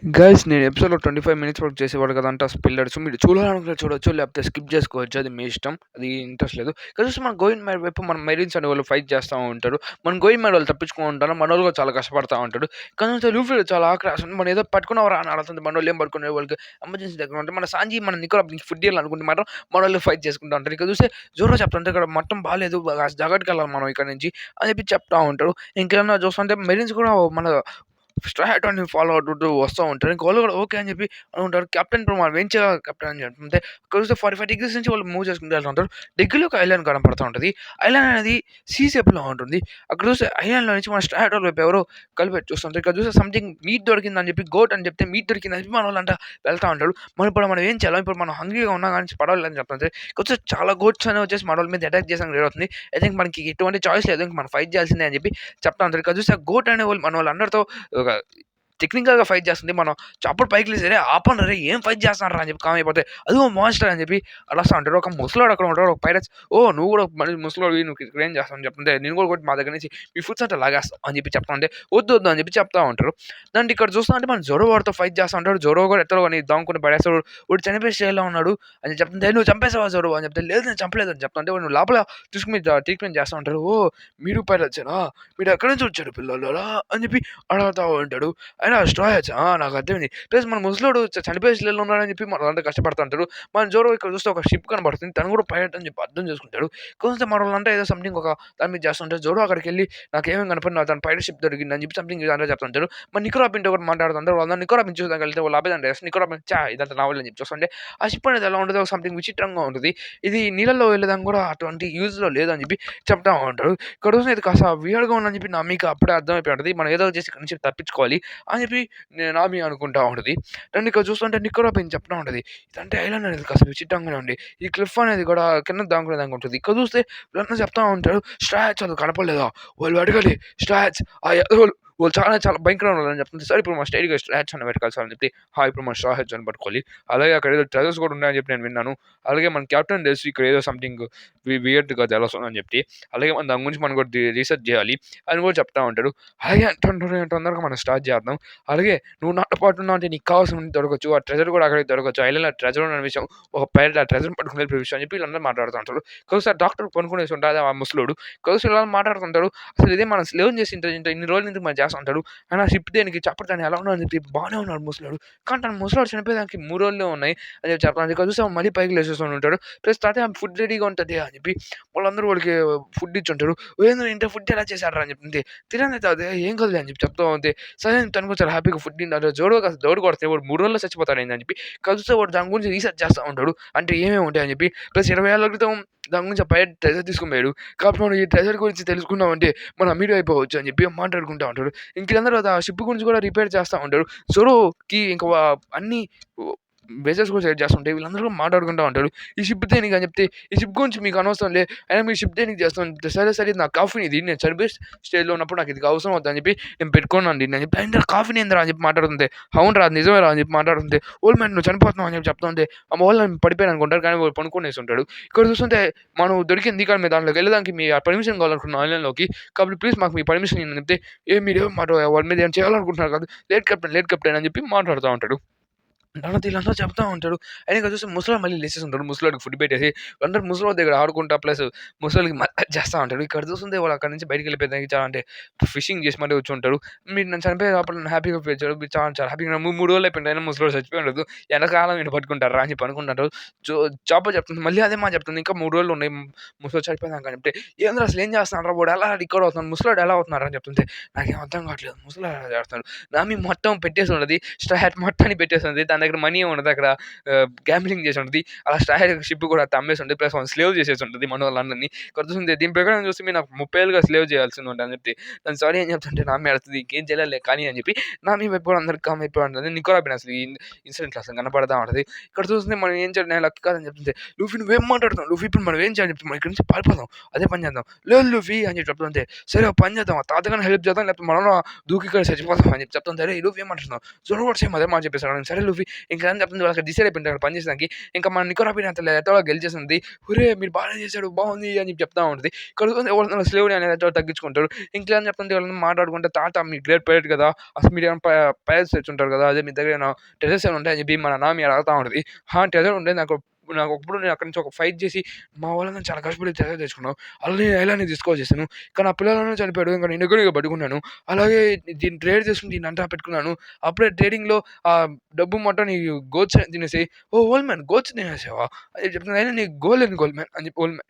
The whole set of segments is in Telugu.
గైస్ నేను ఎపిసోడ్‌లో 25 మినిట్స్ వరకు చేసేవాడు కదంట స్పిల్లర్. సో, మీరు చూడాలనుకుంటే చూడొచ్చు. లేకపోతే స్కిప్ చేసుకోవచ్చు. అది మీ ఇష్టం. అది ఇంట్రెస్ట్ లేదు. ఇక్కడ చూస్తే మన గోవింద్ మేడ్ వైపు మన మెరిన్స్ అనేవాళ్ళు ఫైట్ చేస్తా ఉంటారు. మన గోవింద్ మేడ్ వాళ్ళు తప్పించుకొని ఉంటారు. మనోళ్ళు కూడా చాలా కష్టపడతా ఉంటాడు. కానీ చూస్తే లూఫీ చాలా ఆక్రాస్ మనం ఏదో పట్టుకున్నావురా అని అడుగుతుంది. మనోళ్ళు ఏం పట్టుకునే వాళ్ళకి ఎమర్జెన్సీ దగ్గర ఉంటే మన సాంజీ మన నికోలా ఫుడ్ ఇయ్యాలనుకుంటే మాత్రం మనోళ్ళు ఫైట్ చేసుకుంటా ఉంటారు. ఇక్కడ చూస్తే జోరో చెప్తుంటే ఇక్కడ మొత్తం బాలేదు. జాగ్రత్తగా మనం ఇక్కడ నుంచి అని చెప్పి చెప్తా ఉంటారు. ఇంకేమన్నా చూస్తుంటే మెరిన్స్ కూడా మన స్ట్రా హ్యాట్‌ని ఫాలో అవుతూ వస్తా ఉంటారు. ఇంక వాళ్ళు కూడా ఓకే అని చెప్పి అనుకుంటారు. కెప్టెన్ ఇప్పుడు మనం ఏం చేయాలి కెప్టెన్ అని చెప్తుంటే అక్కడ చూస్తే 45 డిగ్రీస్ నుంచి వాళ్ళు మూవ్ చేసుకుంటూ వెళ్తా ఉంటారు. దగ్గరలో ఒక ఐలాండ్ కనపడతా ఉంటది. ఐలాండ్ అనేది సీ షేప్‌లో ఉంటుంది. అక్కడ చూస్తే ఐలాండ్‌లో నుంచి మన స్ట్రా హ్యాట్ వైపు ఎవరో కలిపెట్టి చూస్తుంటారు. ఇక్కడ చూస్తే సంథింగ్ మీట్ దొరికిందని చెప్పి గోట్ అని చెప్తే మీట్ దొరికిందని చెప్పి మనోళ్ళంతా వెళ్తా ఉంటారు. మనం ఏం చేయాలి? ఇప్పుడు మనం హంగ్రీగా ఉన్నాం కానీ పర్వాలేదని చెప్తుంటే కొంచెం చాలా గోట్స్ అనేవి వచ్చేసి మనోళ్ళ మీద అటాక్ చేసానికి రెడీ అవుతుంది. ఐ థింక్ మనకి ఎటువంటి చాయిస్ లేదు. ఇంక మనం ఫైట్ చేయాల్సిందే అని చెప్పి చెప్తా ఉంటారు. ఇక్కడ చూస్తే గోట్ అనేవాళ్ళు మనోళ్ళందరితో ఒక టెక్నికల్‌గా ఫైట్ చేస్తుంది. మనం అప్పుడు పైకి లేసి "అరేయ్! ఆపండి అరేయ్! ఏం ఫైట్ చేస్తున్నారురా" అని చెప్పి కామ్ అయిపోతే, అదిగో మాన్స్టర్ అని చెప్పి అరుస్తా ఉంటారు. ఒక ముసలోడు అక్కడ ఉంటాడు. ఒక పైరట్స్ "ఓహ్! నువ్వు కూడా మళ్ళీ ముసలోడివి నువ్వు ఇక్కడ ఏం చేస్తావు" అని చెప్తుంటే, "నిన్ను కూడా కొట్టి మా దగ్గర నుంచి మీ ఫుడ్స్ అంతా లాగేస్తాం" అని చెప్పి చెప్తా ఉంటే, "వద్దు వద్దు" అని చెప్పి చెప్తా ఉంటారు. దాంట్లో ఇక్కడ చూస్తా ఉంటే మన జోరో వాడితో ఫైట్ చేస్తా ఉంటాడు. జోరో కూడా ఎట్టలో అని దాంకుని పడేస్తాడు. వాడు చనిపోయే స్టేజ్‌లో ఉన్నాడు అని చెప్తుంటే, "నువ్వు చంపేసావా జోరో" అని చెప్తే, "లేదు నేను చంపలేదు" అని చెప్తా ఉంటే, "నువ్వు లోపల తీసుకొని ట్రీట్మెంట్ చేస్తా ఉంటారు." "ఓహ్! మీరు పైరట్సేనా? మీరు ఎక్కడి నుంచి వచ్చారు పిల్లోలారా" అని చెప్పి అడుగుతా ఉంటాడు. అయినా స్ట్రా హెచ్ నాకు అర్థమైంది. ప్లస్ మన ముసలోడు చనిపోయే స్టేజ్‌లో ఉన్నాడని చెప్పి మనోళ్ళంతా కష్టపడతా ఉంటారు. మన జోరో ఇక్కడ చూస్తే ఒక షిప్ కనబడుతుంది. తను కూడా పైలట్ అని చెప్పి అర్థం చేసుకుంటాడు. కొంచెం మనోళ్ళంతా ఏదో సంథింగ్ ఒక దాని మీద చేస్తుంటారు. జోరో అక్కడికెళ్ళి నాకేమేమి కనపడిన తను పైలట్ షిప్ దొరికిందని చెప్పి సంథింగ్ ఇదంతా చెప్తుంటారు. మరి నికోరా పింటో కూడా మాట్లాడుతుంటారు. వాళ్ళందరూ నికోరా పిన్ చూడడానికి వెళ్తే వాళ్ళు ఆపేదంటే నికోరా పిన్ ఇదంతా నా వల్లే అని చెప్పి చూస్తుంటే ఆ షిప్ అనేది ఎలా ఉంటదో సంథింగ్ విచిత్రంగా ఉంటది. ఇది నీళ్ళలో వెళ్ళడానికి కూడా అటువంటి యూజ్‌లో లేదని చెప్పి చెప్తా ఉంటారు. ఇక్కడ చూస్తే ఇది కాస్త వియర్డ్‌గా ఉందని చెప్పి మీకు అప్పుడే అర్థమైపోయి ఉంటది. మనం ఏదో ఒకటి చేసి ఇక్కడి నుంచి తప్పించుకోవాలి అని చెప్పి నామి అనుకుంటా ఉంటది. అండ్ ఇక్కడ చూస్తుంటే నికోరా పిన్ చెప్తా ఉంటది. ఇదంటే ఐలాండ్ అనేది కాస్త విచిత్రంగానే ఉంది. ఈ క్లిఫ్ అనేది కూడా కింద దాంకునేదానికి ఉంటది. ఇక్కడ చూస్తే వీళ్ళందరూ చెప్తా ఉంటారు. స్ట్రా హెచ్ అది కనపడలేదా? వాళ్ళు అడగాలి స్ట్రా హెచ్ ఆ ఎదవలు వాళ్ళు చాలా చాలా భయంకరంగా ఉన్నారని చెప్తుంది. సరే ఇప్పుడు మన స్టైల్‌గా స్ట్రా హెచ్ అని వెతకాలి సార్ అని చెప్తే, ఇప్పుడు మన స్ట్రా హెచ్ అని పట్టుకోవాలి. అలాగే అక్కడ ఏదో ట్రెజర్స్ కూడా ఉన్నాయని చెప్పి నేను విన్నాను. అలాగే మన కెప్టెన్ తెలుసు ఇక్కడ ఏదో సంథింగ్ వియర్డ్‌గా తెలుస్తుందని చెప్పి. అలాగే మనం దాని గురించి మనం కూడా రీసెర్చ్ చేయాలి అని కూడా చెప్తా ఉంటాడు. అలాగే అంటుంటారు తొందరగా మనం స్టార్ట్ చేద్దాం. అలాగే నువ్వు నాతో పాటు ఉన్నావు అంటే నీకు కావాల్సినవన్నీ దొరకచ్చు. ఆ ట్రెజర్ కూడా అక్కడే దొరకచ్చు. ఐలాండ్‌లో ట్రెజర్ ఉన్న విషయం ఒక పైలట్ ఆ ట్రెజర్‌ని పట్టుకొని వెళ్ళిపోయే విషయం అని చెప్పి వీళ్ళందరూ మాట్లాడుతా ఉంటారు. ఒకసారి డాక్టర్ పనుకునేసి ఉంటాడు ఆ ముసలోడు. ఒకసారి ఇలా మాట్లాడుతుంటారు. అసలు ఇదే మనం స్లేవ్‌ని చేసి ఇంత ఇన్ని రోజులు ఎందుకు మనం చేస్తా ఉంటాడు. అయినా షిప్ దేనికి చెప్పడు దాన్ని ఎలా ఉన్నావు అని చెప్పి బానే ఉన్నాడు ముసలోడు. కానీ తన ముసలోడు చనిపోయేదానికి 3 రోజులే ఉన్నాయి అని చెప్పి చెప్తాను. ఇక్కడ చూస్తే మళ్ళీ పైకి లేసేసొని ఉంటాడు. ప్లస్ తాతే ఫుడ్ రెడీగా ఉంటది అని చెప్పి వాళ్ళందరూ వాడికి ఫుడ్ ఇచ్చుంటారు. "ఏందిరా ఇంత ఫుడ్ ఎలా చేశార్రా" అని చెప్తుంది. "తినండి తాతయ్య ఏం కాదులే" అని చెప్పి చెప్తా ఉంటే సరే అని తను కూడా చాలా హ్యాపీగా ఫుడ్ తింటాడు. జోడో కాస్త దౌడు కొడితే వాడు 3 రోజుల్లో చచ్చిపోతాడేంది అని చెప్పి కలిస్తే వాడు దాని గురించి రీసెర్చ్ చేస్తా ఉంటాడు. అంటే ఏమేమి ఉంటాయని చెప్పి. ప్లస్ 20 ఏళ్ల క్రితం దాని గురించి ఆ పైలట్ ట్రెజర్ తీసుకొని పోయాడు. కాబట్టి మనం ఈ ట్రెజర్ గురించి తెలుసుకున్నామంటే మనం అమీర్ అయిపోవచ్చు అని చెప్పి మాట్లాడుకుంటా ఉంటారు. ఇంక వీళ్ళందరూ ఆ షిప్ గురించి కూడా రిపేర్ చేస్తా ఉంటారు. జోరోకి ఇంకా అన్నీ వెసెల్స్ కూడా సెట్ చేస్తుంటాయి. వీళ్ళందరూ కూడా మాట్లాడుకుంటా ఉంటారు. ఈ షిప్ దేనికి అని చెప్తే, "ఈ షిప్ గురించి మీకు అనవసరంలే. అయినా మీరు షిప్ దేనికి చేస్తాం" "సరే సరే ఇది నా కాఫీ ఇది. నేను చనిపోయే స్టేజ్‌లో ఉన్నప్పుడు నాకు ఇది అవసరం అవుద్దని చెప్పి నేను పెట్టుకున్నాను దీన్ని" అని చెప్పి, "ఏందిరా కాఫీని ఏందిరా" అని చెప్పి మాట్లాడుతుంటే, "అవునురా అది నిజమేరా" అని చెప్పి మాట్లాడుతుంటే, "ఓల్డ్ మ్యాన్ నువ్వు చనిపోతున్నావు" అని చెప్పి చెప్తుంటే, మా వోళ్ళు పడిపోయారు అనుకుంటారు. కానీ వాడు పనుకునేసి ఉంటాడు. ఇక్కడ చూస్తుంటే మనం దొరికింది కానీ మేము దాంట్లోకి వెళ్ళడానికి మీ పర్మిషన్ కావాలనుకున్నాం ఐలాండ్‌లోకి. కాబట్టి ప్లీజ్ మాకు మీ పర్మిషన్ ఇయ్యండి అని చెప్తే, మీరేం మాట వాళ్ళ మీద ఏమైనా చేయాలనుకుంటున్నారు కాదు. లేట్ కెప్టెన్ అని చెప్పి మాట్లాడుతా ఉంటాడు. తర్వాత వీళ్ళందరూ చెప్తా ఉంటారు. అయినా ఇక్కడ చూస్తే ముసలోడు మళ్ళీ లేసేసి ఉంటాడు. ముసలోడికి ఫుడ్ పెట్టేసి అందరూ ముసలోడి దగ్గర ఆడుకుంటా ప్లస్ ముసలోడికి చేస్తా ఉంటారు. ఇక్కడ చూస్తుంటే వాళ్ళు అక్కడి నుంచి బయటికెళ్ళిపోయేదానికి చాలా అంటే ఫిషింగ్ చేసి మరీ వచ్చి ఉంటారు. మీరు నన్ను చనిపోయే లోపల నన్ను హ్యాపీగా ఫీల్ చేశారు. మీరు చాలా చాలా హ్యాపీగా 3 రోజులు అయిపోయింది. అయినా ముసలోడు చచ్చిపోయి ఉండదు. ఎండాకాలం ఈయన పట్టుకుంటారా అని చెప్పి అనుకుంటారు. జో జాబ్ చెప్తుంది. మళ్ళీ అదే మాట చెప్తుంది. ఇంకా 3 రోజులు ఉన్నాయి. ముసలోడు చనిపోయినాక అని చెప్తే, "ఏందిరా అసలు ఏం చేస్తున్నాడురా వాడు ఎలా రికవర్ అవుతున్నాడు? ముసలోడు ఎలా అవుతున్నాడు" అని చెప్తుంటే, "నాకేం అర్థం కావట్లేదు. ముసలోడు ఎలా చేస్తున్నాడు?" నామి మొత్తం పెట్టేసి ఉన్నది. స్ట్రాట్ మొత్తాన్ని పెట్టేసింది. తన దగ్గర మనీ ఏమి ఉండదు అక్కడ గ్యాంబ్లింగ్ చేసి ఉంటది. అలా స్ట్రాట్ షిప్ కూడా అమ్మేసి ఉంటది. ప్లస్ వాళ్ళని స్లేవ్ చేసేసి ఉంటది మనోళ్ళందరిని. ఇక్కడ చూస్తుంటే దీని ప్రకారం చూస్తే మీరు నాకు 30 ఏళ్ళుగా స్లేవ్ చేయాల్సింది ఉంటది అని చెప్తే, తను సారీ అని చెప్తుంటే నామి అరుస్తది. ఇంకేం చేయలేదులే కానీ అని చెప్పి నామి వైపు కూడా అందరికి కామ్ అయిపోయి ఉంటది. నికోరా బిన్ అసలు ఈ ఇన్సిడెంట్‌లో అసలు కనపడతా ఉంటది. ఇక్కడ చూస్తుంటే మనం ఏం చేయాలి నేను లక్ కాదని చెప్తుంటే, "లూఫీ నువ్వేం మాట్లాడుతున్నావు? లూఫీ ఇప్పుడు మనం ఏం చేయాలి చెప్తే మనం ఇక్కడి నుంచి పారిపోదాం. అదే పని చేద్దాం." "లేదు లూఫీ" అని చెప్పి చెప్తుంటే, "సరే ఒక పని చేద్దాం. ఆ తాతగాని హెల్ప్ చేద్దాం లేకపోతే మనం దూకి ఇక్కడ చచ్చిపోదాం" అని చెప్పి చెప్తుంటే, "అరేయ్ లూఫీ ఏం మాట్లాడుతున్నావు?" జోరో కూడా సేమ్ అదే మాట చెప్పేసాడు. "సరే లూఫీ ఇంకా అని చెప్తుంది వాళ్ళకి డిసైడ్ అయిపోయింటారు అక్కడ పని చేసేదానికి. ఇంకా మన నికోరాబిన్ అంత ఎట్టోలా గెలిచేసింది. "ఒరేయ్! మీరు బానే చేశారు బావుంది" అని చెప్పి చెప్తా ఉంటది. ఇక్కడ ఎవరైనా స్లేవ్‌ని అనేది ఎట్టో తగ్గించుకుంటారు. ఇంక అని చెప్తుంటే వాళ్ళని మాట్లాడుకుంటే "తాత మీరు గ్రేట్ పైలట్ కదా! అసలు మీరేమైనా పైలట్స్ తెచ్చుంటారు కదా! అదే మీ దగ్గర ఏమైనా ట్రెజర్స్ ఏమైనా ఉంటాయా?" అని చెప్పి మన నాన్న మీద అడుగుతా ఉంటది. ట్రెజర్ ఉండే నాకొకప్పుడు నేను అక్కడి నుంచి ఒక ఫైట్ చేసి మా వాళ్ళందరిని చాలా కష్టపడి ట్రెజర్ తెచ్చుకున్నాను. అలానే ఐలాండ్‌ని తీసుకొచ్చేసాను. కానీ నా పిల్లలన్నీ చనిపోయాడు. ఇంక నేను ఒక్కడినే బతికున్నాను. అలాగే దీన్ని ట్రేడ్ చేసుకొని దీన్నంతా పెట్టుకున్నాను. అప్పుడే ట్రేడింగ్‌లో డబ్బు మొత్తం నీ గోట్స్ తినేసి "ఓహ్! ఓల్డ్ మ్యాన్ గోట్స్ తినేసావా?" అని చెప్పి చెప్తున్నాను. అయినా నీకు గోల్ ఎందుకు ఓల్డ్ మ్యాన్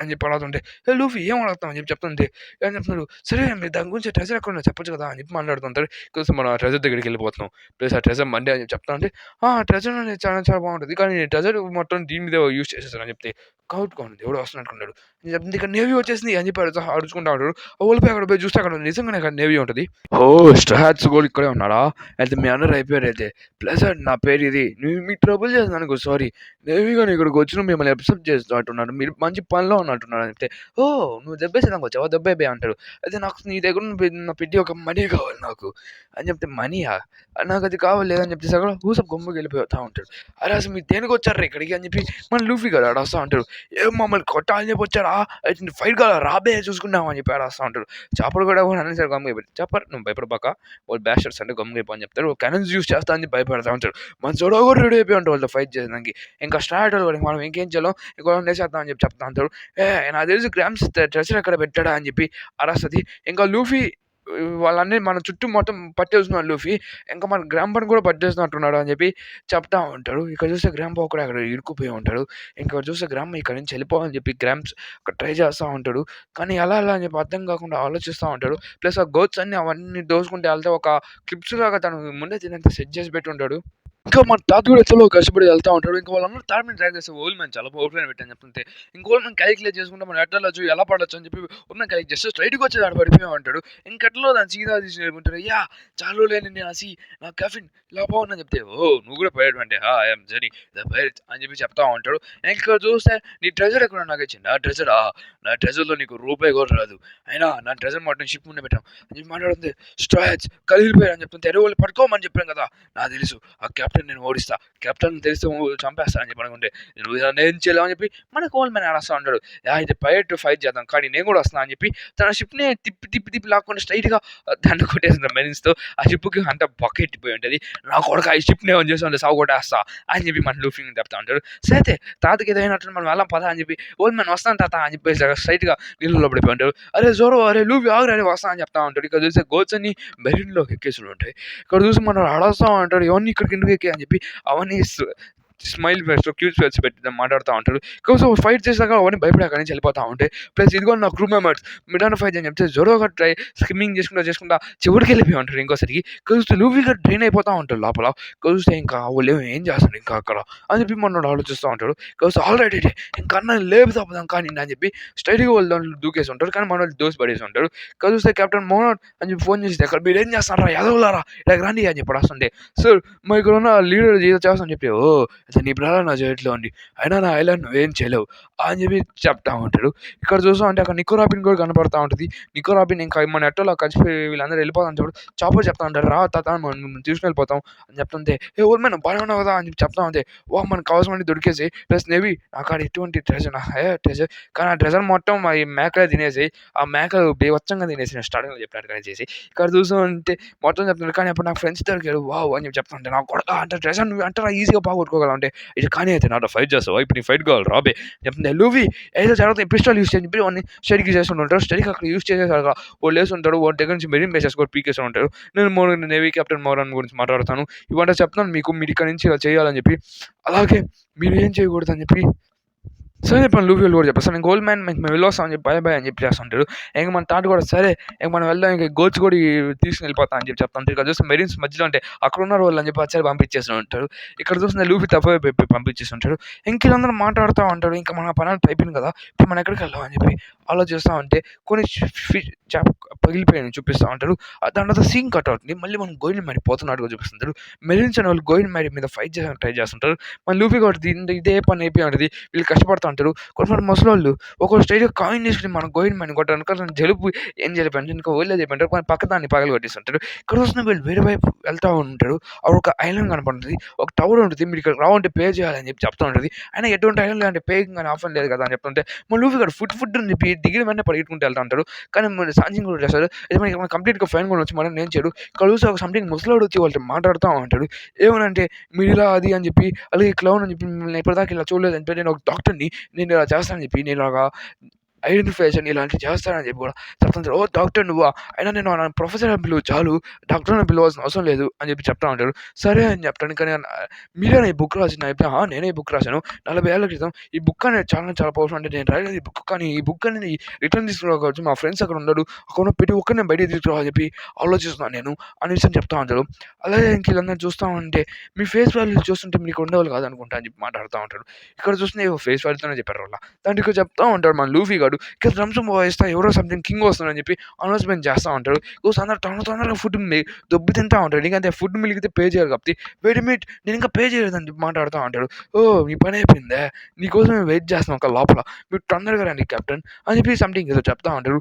అని చెప్పి అడుగుతుంటే, "ఏ లూఫీ ఏం అడుగుతావు?" అని చెప్పి చెప్తుంటే, ఏం చెప్తున్నాడు, "సరే మీరు దాని గురించి ట్రెజర్ ఎక్కడుందో చెప్పొచ్చు కదా!" అని చెప్పి మాట్లాడుతుంటాడు. కోసం మనం ఆ ట్రెజర్ దగ్గరికెళ్ళిపోతున్నాం. ప్లస్ ఆ ట్రెజర్ మండే అని చెప్పి చెప్తా ఉంటే, ట్రెజర్ అనేది చాలా చాలా బావుంటది. కానీ ట్రెజర్ మొత్తం దీని మీద యూజ్ చేసేసారు" అని చెప్తే, కౌట్‌కోండి ఎవడో వస్తున్నట్టున్నాడు. నేను చెప్తుంది, "ఇక్కడ నేవీ వచ్చేసింది" అని చెప్పి అరుచుకుంటా ఉంటాడు. ఓడిపోయి అక్కడ పోయి చూస్తే అక్కడ నిజంగానే అక్కడ నేవీ ఉంటది. ఓహ్! స్ట్రాట్స్ కూడా ఇక్కడే ఉన్నాడా? అయితే మీ అన్నలు అయిపోయారైతే. ప్లెజెంట్ నా పేరు ఇది. మీకు ట్రబుల్ చేసినందుకు సారీ. నేవీ గాని ఇక్కడికి వచ్చి మిమ్మల్ని అబ్సర్వ్ చేస్తున్నట్టున్నారు. మీరు మంచి పనిలో ఉన్నట్టున్నారు అంటే, "ఓహ్! నువ్వు దెబ్బేసేదానికి వచ్చావా? దెబ్బేయ్" అంటాడు. అయితే నాకు నీ దగ్గర ఉన్న పెట్టి ఒక మనీ కావాలి నాకు అని చెప్తే, "మనీయా? నాకది కావాలి" అని చెప్పేసి అక్కడ గమ్మున వెళ్ళిపోతా ఉంటాడు. "అరే! అసలు మీరు దేనికొచ్చార్రా ఇక్కడికి" అని చెప్పి మన లూఫీ గాడు అరుస్తా ఉంటాడు. "ఏం మమ్మల్ని కొట్టాలని చెప్పి వచ్చారా? అయితే ఫైట్ కావాలా రాబే చూసుకుందాం" అని చెప్పి అరుస్తా ఉంటాడు. చాపర్ కూడా అనేసరికి గమ్మున అయిపోయాడు. "చాపర్ నువ్వు భయపడబాక. వాళ్ళు బ్యాస్టర్స్ అంటే గమ్మున అయిపో" అని చెప్తారు. క్యానన్స్ యూజ్ చేస్తా అని భయపెడతా ఉంటాడు. మన జోడో కూడా రెడీ అయిపోయి ఉంటాడు వాళ్ళతో ఫైట్ చేయడానికి. ఇంకా స్టార్ట్ అవ్వడు. మనం ఇంకేం చేయాలో ఇంకోళ్ళని లేసేద్దాం అని చెప్పి చెప్తా ఉంటాడు. నాకు తెలిసి గ్రామ్స్ ట్రెజర్ ఎక్కడ పెట్టాడా అని చెప్పి అరస్తది. ఇంకా లూఫీ వాళ్ళన్నీ మన చుట్టూ మొత్తం పట్టేస్తున్నాడు లూఫీ. ఇంకా మన గ్రాంపని కూడా పట్టేసినట్టున్నాడు అని చెప్పి చెప్తా ఉంటాడు. ఇక్కడ చూస్తే గ్రాంప ఒకడే అక్కడ ఇరుక్కుపోయి ఉంటాడు. ఇంకా చూస్తే గ్రామ్ ఇక్కడి నుంచి వెళ్ళిపోవాలని చెప్పి గ్రామ్స్ అక్కడ ట్రై చేస్తా ఉంటాడు. కానీ ఎలా అని చెప్పి అర్థం కాకుండా ఆలోచిస్తా ఉంటాడు. ప్లస్ ఆ గోట్స్ అన్నీ అవన్నీ దోసుకుంటే వెళ్తే ఒక క్లిప్స్ లాగా తను ముందే తినంత సెట్ చేసి పెట్టుంటాడు. ఇంకా మన తాత కూడా ఎట్లలో కష్టపడి వెళ్తా ఉంటాడు. ఇంకా వాళ్ళందరూ తాడు మీద డ్రాగ్ చేస్తే ఓల్డ్ మ్యాన్ చాలా పవర్‌ఫుల్ అని పెట్టని చెప్తుంటే, ఇంక ఓల్డ్ మ్యాన్ కాలిక్యులేట్ చేసుకుంటే మనం ఎట్లా వెళ్ళొచ్చు, ఎలా పడొచ్చు అని చెప్పి ఓల్డ్ మ్యాన్ జస్ట్ స్ట్రెయిట్‌గా వచ్చి ఆడ పడిపోయాం అంటాడు. ఇంకెట్లో దాన్ని సీదా తీసి నేర్పుకుంటాడు. చాలా రోజులైంది నేను నా కాఫిన్ ఇలా బాగుందని చెప్తే, "ఓహ్! నువ్వు కూడా పైలట్ అంటే ఐ యామ్ జెనీ ద పైలట్" అని చెప్పి చెప్తా ఉంటాడు. ఇక్కడ చూస్తే నీ ట్రెజర్ ఎక్కడ నాకు ఇచ్చింది. నా ట్రెజర్‌లో నీకు రూపాయి కూడా రాదు. అయినా నా ట్రెజర్ మొత్తం షిప్ ముందే పెట్టాం అని చెప్పి మాట్లాడుతుంది. స్ట్రాట్స్ కలిగిపోయారు అని చెప్తుంటే, "అరే వాళ్ళు పట్టుకోమని చెప్పాను కదా! నాకు తెలుసు ఆ కెప్టెన్ నేను ఓడిస్తా. కెప్టెన్ తెలిస్తే చంపేస్తా అని చెప్పి అనుకుంటే, "నువ్వు ఇలా ఏం చేయలేవు" అని చెప్పి మనకు ఓల్డ్ మ్యాన్ అరుస్తా ఉంటాడు. ఇది పైలట్ ఫైట్ చేద్దాం కానీ నేను కూడా వస్తున్నా అని చెప్పి తన షిప్‌ని తిప్పి లాక్కొని స్ట్రెయిట్‌గా దాన్ని కొట్టేసింది మెరిన్స్‌తో. ఆ షిప్‌కి అంతా బకెట్టిపోయి ఉంటది. "నా కొడకా ఈ షిప్‌ని ఏమన్నా చేసావంటే సావగొట్టేస్తా" అని చెప్పి మన లూఫీని చెప్తా ఉంటాడు. సరే అయితే తాతకి ఏదో అయినట్టుంది మనం వెళ్దాం పద అని చెప్పి, "ఓల్డ్ మ్యాన్ వస్తాను తాత" అని చెప్పేసి స్ట్రెయిట్‌గా నీళ్ళలో పడిపోయి ఉంటాడు. "అరే జోరో అరే లూఫీ ఆగురా అరే వస్తా" అని చెప్తా ఉంటాడు. ఇక్కడ చూస్తే గోట్స్ అన్ని మెరీన్‌లోకి ఎక్కేసి ఉంటాయి. ఇక్కడ చూసి మనం అడస్తా ఉంటాడు. "ఇవన్నీ ఇక్కడికి ఎందుకు ఎక్కాయి" అని చెప్పి అవన్నీ స్మైల్ ఫేస్‌తో క్యూట్ ఫేస్ పెట్టి మాట్లాడుతా ఉంటాడు. సో ఫైట్ చేసాక అవన్నీ భయపడి అక్కడి నుంచి వెళ్ళిపోతా ఉంటాయి. ప్లస్ ఇదిగో నా క్రూ మెంబర్స్ మిడాన్ ఫైట్ అని చెప్తే జోరోగా స్కిమ్మింగ్ చేసుకుంటా చివరికి వెళ్ళిపోయి ఉంటారు ఇంకోసారికి. చూస్తే లూఫీగా డ్రైన్ అయిపోతా ఉంటాడు లోపల. చూస్తే ఇంకా వాళ్ళు ఏం చేస్తారు ఇంకా అక్కడ అని చెప్పి మనోడు ఆలోచిస్తూ ఉంటాడు. చూస్తే ఆల్రెడీ ఇంకా అన్న లేపుతాం కానీ అని చెప్పి స్ట్రైట్‌గా వాళ్ళు దాంట్లో దూకేసి ఉంటారు. కానీ మనోళ్ళు దోసి పడేసి ఉంటారు. చూస్తే కెప్టెన్ మోనోడ్ అని చెప్పి ఫోన్ చేసి అక్కడ మీరు ఏం చేస్తారా ఎదవలారా ఇక్కడికి రండి అని చెప్పి వస్తుంటే, సార్ మా ఇక్కడ ఉన్న లీడర్ ఏదో చేస్తాను చెప్పి, అయితే నీ బ్రదర్ నా జైట్లో ఉంది. అయినా నా ఐలాండ్ నువ్వేం చేయలేవు అని చెప్పి చెప్తా ఉంటాడు. ఇక్కడ చూస్తా ఉంటే అక్కడ నికో రాబిన్ కూడా కనపడతా ఉంటది. నికో రాబిన్ ఇంకా మన ఎట్టోలా కలిసిపోయి వీళ్ళందరూ వెళ్ళిపోతాం చూడు. చాపర్ చెప్తా ఉంటారు, "రా తాత మనం తీసుకుని వెళ్ళిపోతాం" అని చెప్తుంటే, "ఏ ఓల్డ్ మ్యాన్ బాగానే ఉన్నావు కదా" అని చెప్పి చెప్తా ఉంటే, మనకు కావాల్సినవన్నీ దొరికేసి ప్లస్ నేవీ నాకాడ ఎటువంటి ట్రెజర్ ట్రెజర్ కానీ ఆ ట్రెజర్ మొత్తం ఈ మేకలే తినేసి ఆ మేకలు బీభత్సంగా తినేసి నేను స్టార్టింగ్‌లో చెప్పినట్టుగానే చేసి ఇక్కడ చూస్తూ ఉంటే మొత్తం చెప్తున్నాడు. కానీ అప్పుడు నాకు ఫ్రెండ్స్ దొరికాడు వావ్ అని చెప్పి చెప్తుంటే, "నా కొడకా అంటే ట్రెజర్ నువ్వు అంటారా ఈజీగా పోగొట్టుకోగలవు" అంటే, "ఇది కానీ అయితే నాతో ఫైట్ చేస్తావా ఇప్పుడు నీకు ఫైట్ కావాలి రాబే" చెప్తుంది. లూఫీ ఏదో జరుగుతుంది పిస్టల్ యూజ్ చేయని చెప్పి వాడిని స్టడీకి చేస్తుంటారు. స్టడీకి అక్కడ యూజ్ చేసేసాక వాళ్ళు వేస్తుంటాడు. వాడి దగ్గర నుంచి మెరీన్ బేసెస్ కూడా పీకేస్తూ ఉంటారు. నేను నేవీ కెప్టెన్ మోరన్ గురించి మాట్లాడతాను. ఇవంటే చెప్తున్నాను మీకు మీరు ఇక్కడ నుంచి ఇలా చేయాలని చెప్పి, అలాగే మీరు ఏం చేయకూడదని చెప్పి సరే చెప్పాను లూఫీ వాళ్ళు కూడా చెప్పేస్తాను. ఇంక ఓల్డ్ మ్యాన్ మేము వెళ్ళొస్తాం అని చెప్పి బాయ్ అని చెప్పి చేస్తుంటాడు. ఇంక మన తాత కూడా సరే ఇంక మనం వెళ్దాం ఇంక గోట్స్ కూడా తీసుకుని వెళ్ళిపోతాం అని చెప్పి చెప్తాను. ఇక్కడ చూస్తే మెరీన్స్ మధ్యలో అంటే అక్కడ ఉన్నారు వాళ్ళు అని చెప్పి వచ్చారు పంపించేస్తూ ఉంటారు. ఇక్కడ చూస్తే లూఫీ తప్ప పంపించేసి ఉంటాడు. ఇంక వీళ్ళందరూ మాట్లాడుతూ ఉంటాడు. ఇంకా మన పని అయిపోయింది కదా ఇప్పుడు మనం ఎక్కడికి వెళ్దాం అని చెప్పి ఆలోచిస్తూ ఉంటే కొన్ని పగిలిపోయాయని చూపిస్తా ఉంటారు. దాని తర్వాత సీన్ కట్ అవుతుంది. మళ్ళీ మనం గోయిన్ మ్యారీ పోతున్నట్టుగా చూపిస్తుంటారు. మెరిన్స్ అనేవాళ్ళు గోయిన్ మ్యారీ మీద ఫైట్ చేయడానికి ట్రై చేస్తుంటారు. మన లూఫీ కూడా ఇదే పని అయిపోయి ఉంటది. వీళ్ళు కష్టపడతా ఉంటారు. కొంతమంది ముసలోళ్ళు ఒక్కొక్క స్టేజ్‌లో కాయిన్ తీసుకొని మన గోయిన్ మ్యాన్‌ని కొట్టడానికి అతను జలుబు ఏం జలిపంటే ఇంకా వదిలేది చెప్పంటారు. కానీ పక్క దాన్ని పగలగొట్టేస్తుంటారు. ఇక్కడ చూసిన వీళ్ళు వేరే వైపు వెళ్తా ఉంటారు. అక్కడ ఒక ఐలాండ్ కనపడుతది. ఒక టవర్ ఉంటది. మీరు ఇక్కడికి రావాలంటే పే చేయాలని చెప్పి చెప్తా ఉంటది. అయినా ఎటువంటి ఐలాండ్ లేదంటే పేయింగ్ గాని ఆఫర్ లేదు కదా! అని చెప్తుంటే మన లూఫీ గాడు ఫుడ్ అని చెప్పి దిగిన వెంటనే పరిగెత్తుకుంటూ వెళ్తా ఉంటాడు. కానీ మన సాంజిన్ కూడా చేస్తాడు. ఇది మనకి కంప్లీట్‌గా ఫైన్ కూడా వచ్చి మనల్ని ఏం చేయడు. ఇక్కడ చూస్తే ఒక సంథింగ్ ముసలోడు వచ్చి వాళ్ళతో మాట్లాడుతా ఉంటాడు. ఏమనంటే మీరిలా అది అని చెప్పి అలాగే క్లౌన్ అని చెప్పి మిమ్మల్ని ఇప్పటిదాకా ఇలా చూడలేదంటే నేను ఒక డాక్టర్‌ని. నేను ఇలా చేస్తానని చెప్పి నేను ఇలాగా ఐడెంటిఫికేషన్ ఇలాంటివి చేస్తానని చెప్పి కూడా చెప్తుంటారు. ఓహ్! డాక్టర్ నువ్వా? అయినా నేను నన్ను ప్రొఫెసర్ అని పిలువు చాలు. డాక్టర్ అని పిలవాల్సిన అవసరం లేదు అని చెప్పి చెప్తా ఉంటాడు. సరే అని చెప్తాను. కానీ మీరేనా ఈ బుక్ రాసింది? అని చెప్తే, నేనే ఈ బుక్ రాశాను. 40 ఏళ్ల క్రితం. ఈ బుక్ అనేది చాలా చాలా పవర్ఫుల్. అంటే నేను రాయలేదు ఈ బుక్. కానీ ఈ బుక్ అనేది రిటర్న్ తీసుకురావచ్చు. మా ఫ్రెండ్స్ అక్కడ ఉన్నాడు. అక్కడ ప్రతి ఒక్కరిని బయటికి తీసుకురావాలని చెప్పి ఆలోచిస్తున్నాను నేను అనేసి అని చెప్తా ఉంటాడు. అలాగే ఇంక వీళ్ళందరిని చూస్తా ఉంటే మీ ఫేస్ వాల్యూ చూస్తుంటే మీకు ఉండేవాళ్ళు కాదనుకుంటా అని చెప్పి మాట్లాడుతా ఉంటాడు. ఇక్కడ చూస్తే ఫేస్ వాల్యూతోనే చెప్పారు వాళ్ళ. దానికి ఇక్కడ చెప్తా ఉంటాడు మన లూఫీ గాడు. ఇక్కడ డ్రమ్స్ వాయిస్తా ఎవరో సంథింగ్ కింగ్ వస్తున్నాడని చెప్పి అనౌన్స్‌మెంట్ చేస్తా ఉంటాడు. అందరూ తొందరగా ఫుడ్ దొబ్బి తింటా ఉంటాడు. ఎందుకంటే ఫుడ్ మిలిగితే పే చేయాలి కాబట్టి వెయిట్ ఎ మినిట్ నేను ఇంకా పే చేయలేదని చెప్పి మాట్లాడుతా ఉంటాడు. ఓహ్! మీ పని అయిపోయిందా? నీకోసం మేము వెయిట్ చేస్తున్నాం అక్కడ లోపల. మీరు తొందరగా రండి కెప్టెన్ అని చెప్పి సంథింగ్ ఏదో చెప్తా ఉంటారు.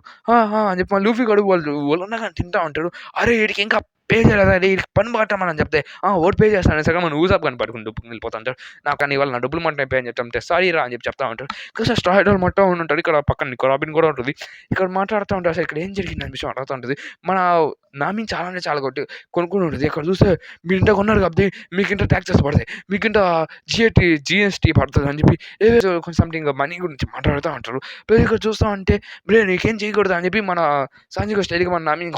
అని చెప్పి మా లూఫీ గాడు వాళ్ళు ఉండగానే తింటా ఉంటాడు. అరే! ఈడికి ఇంకా పే చేయలేదా? ఈడికి పని పట్టమని చెప్తే ఓడు పే చేస్తాను సగం మన ఊసాప్ గాని పట్టుకొని వెళ్ళిపోతా ఉంటాడు. నాకు కానీ ఇవాళ నా డబ్బులు మొత్తం అయిపోయాయని చెప్తే సారీ రా అని చెప్పి చెప్తా ఉంటాడు. ఇంకా స్ట్రాయిడర్ మొత్తం ఉంటాడు. ఇక్కడ పక్కన రాబిన్ కూడా ఉంటుంది. ఇక్కడ మాట్లాడుతూ ఉంటారు. అసలు ఇక్కడ ఏం జరిగింది అనే విషయం అడుగుతూ ఉంటుంది. మన నామి చాలా అంటే చాలా కొనుక్కొని ఉంటుంది. ఇక్కడ చూస్తే మీరు ఇంత కొన్నారు కాబట్టి మీకు ఇంత ట్యాక్సెస్ పడతాయి. మీకు ఇంత జీఎస్టీ పడుతుంది అని చెప్పి ఏదో కొంచెం సంథింగ్ మనీ గురించి మాట్లాడుతూ ఉంటారు. ప్లస్ ఇక్కడ చూస్తా ఉంటే నీకేం చేయకూడదు అని చెప్పి మన సాంజిగా స్టైల్‌గా మన నామిని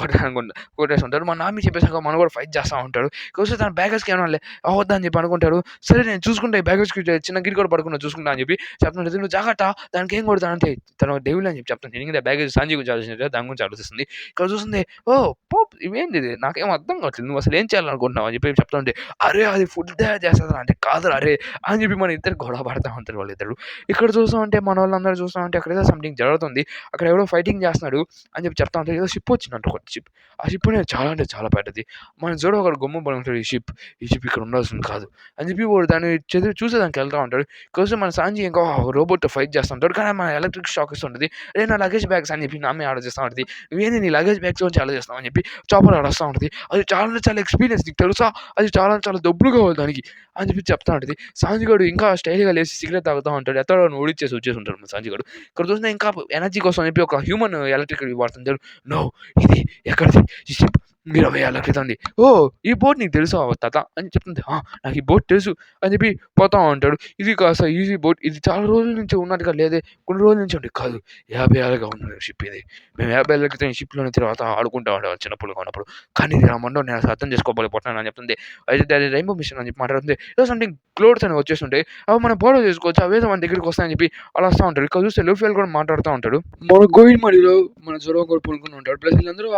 కొట్టేస్తుంటారు. మన నామి చెప్పేసాక మనం కూడా ఫైట్ చేస్తా ఉంటాడు. చూస్తే తన బ్యాగేజ్‌కి ఏమన్నా అవద్దా అని చెప్పి అనుకుంటాడు. సరే నేను చూసుకుంటా ఈ బ్యాగేజ్‌కి చిన్న గిరి కూడా పడుకున్నా చూసుకుంటా అని చెప్పి చెప్తుంటది. నువ్వు జాగ్రత్త దానికి ఏం కొడతానంటే తను డెవిల్ అని చెప్పి చెప్తాను. నేను బ్యాగేజ్ సాంజీ గురించి ఆలోచించలేదు. దాని గురించి ఆలోచిస్తుంది. ఇక్కడ చూస్తుంది పోప్ ఇవేంటిది నాకేం అర్థం కావట్లేదు. నువ్వు అసలు ఏం చేయాలనుకుంటున్నావు అని చెప్పి చెప్తా ఉంటే అరే అది ఫుడ్ తయారు చేస్తుందా అంటే కాదురా అరే అని చెప్పి మన ఇద్దరు గొడవ పడతా ఉంటారు వాళ్ళిద్దరు. ఇక్కడ చూస్తా ఉంటే మన వాళ్ళందరూ చూస్తా ఉంటే అక్కడ ఏదో సంథింగ్ జరుగుతుంది. అక్కడ ఎవడో ఫైటింగ్ చేస్తున్నాడు అని చెప్పి చెప్తా ఉంటారు. ఏదో షిప్ వచ్చిందంట ఒక షిప్. ఆ షిప్ అనేది చాలా అంటే చాలా పెద్దది. మన జోడో ఒకడు గమ్ము పడి ఉంటాడు. ఈ షిప్ ఇక్కడ ఉండాల్సింది కాదు అని చెప్పి వాడు దాన్ని చూసేదానికి వెళ్తా ఉంటాడు. కోసం మన సాంజీ ఇంకా రోబోట్‌తో ఫైట్ చేస్తా ఉంటాడు. కానీ మన ఎలక్ట్రిక్ షాక్ ఇస్తుంటది. అరే నా లగేజ్ బ్యాగ్స్ అని చెప్పి నామే ఆలోచిస్తా ఉంటది. నువ్వేంది నీ లగేజ్ బ్యాగ్స్ గురించి ఆలోచిస్తావు అని చెప్పి చాపర్ ఆడొస్తా ఉంటది. అది చాలా అంటే చాలా ఎక్స్‌పీరియన్స్ నీకు తెలుసా? అది చాలా చాలా దబ్బులు కావాలి దానికి అని చెప్పి చెప్తా ఉంటది. సాంజీ గాడు ఇంకా స్టైల్‌గా లేసి సిగరెట్ తాగుతా ఉంటాడు. ఎత్తడో ఓడిచ్చేసి వచ్చేసి ఉంటాడు మన సాంజీ గాడు. ఇక్కడ చూస్తే ఇంకా ఎనర్జీ కోసం అని చెప్పి ఒక హ్యూమన్ ఎలక్ట్రిక్ వాడుతుంటాడు. నో ఇది ఎక్కడిది ఈ షిప్ 20 ఏళ్ల క్రితంది. ఓహ్! ఈ బోట్ నీకు తెలుసా తాత అని చెప్తుంది. నాకు ఈ బోట్ తెలుసు అని చెప్పి పోతా ఉంటాడు. ఇది కాస్త ఈజీ బోట్. ఇది చాలా రోజుల నుంచి ఉన్నట్టుగా లేదే. కొన్ని రోజుల నుంచి ఉంది. కాదు 50 ఏళ్ళుగా ఉన్న షిప్ ఇది. మేము 50 ఏళ్ల క్రితం ఈ షిప్‌లోనే తర్వాత ఆడుకుంటా ఉండేవాళ్ళం చిన్నప్పుడు ఉన్నప్పుడు. కానీ ఇది నా మొండం నేను అసలు అర్థం చేసుకోలేకపోతున్నాను అని చెప్తుంది. అయితే అది రెయిన్బో మిషన్ అని చెప్పి మాట్లాడుతుంది. ఏదో సంథింగ్ క్లోత్స్ అనేవి వచ్చేస్తుంటాయి. అవి మనం ఫాలో చేసుకోవచ్చు. అవేదో మన దగ్గరికి వస్తాయని చెప్పి అలా వస్తా ఉంటాడు. ఇక్కడ చూస్తే లూఫీ కూడా మాట్లాడుతా ఉంటాడు. మన గోయిన్ మడిలో మన జొరవ కూడా పడుకొని ఉంటాడు. ప్లస్ వీళ్ళందరూ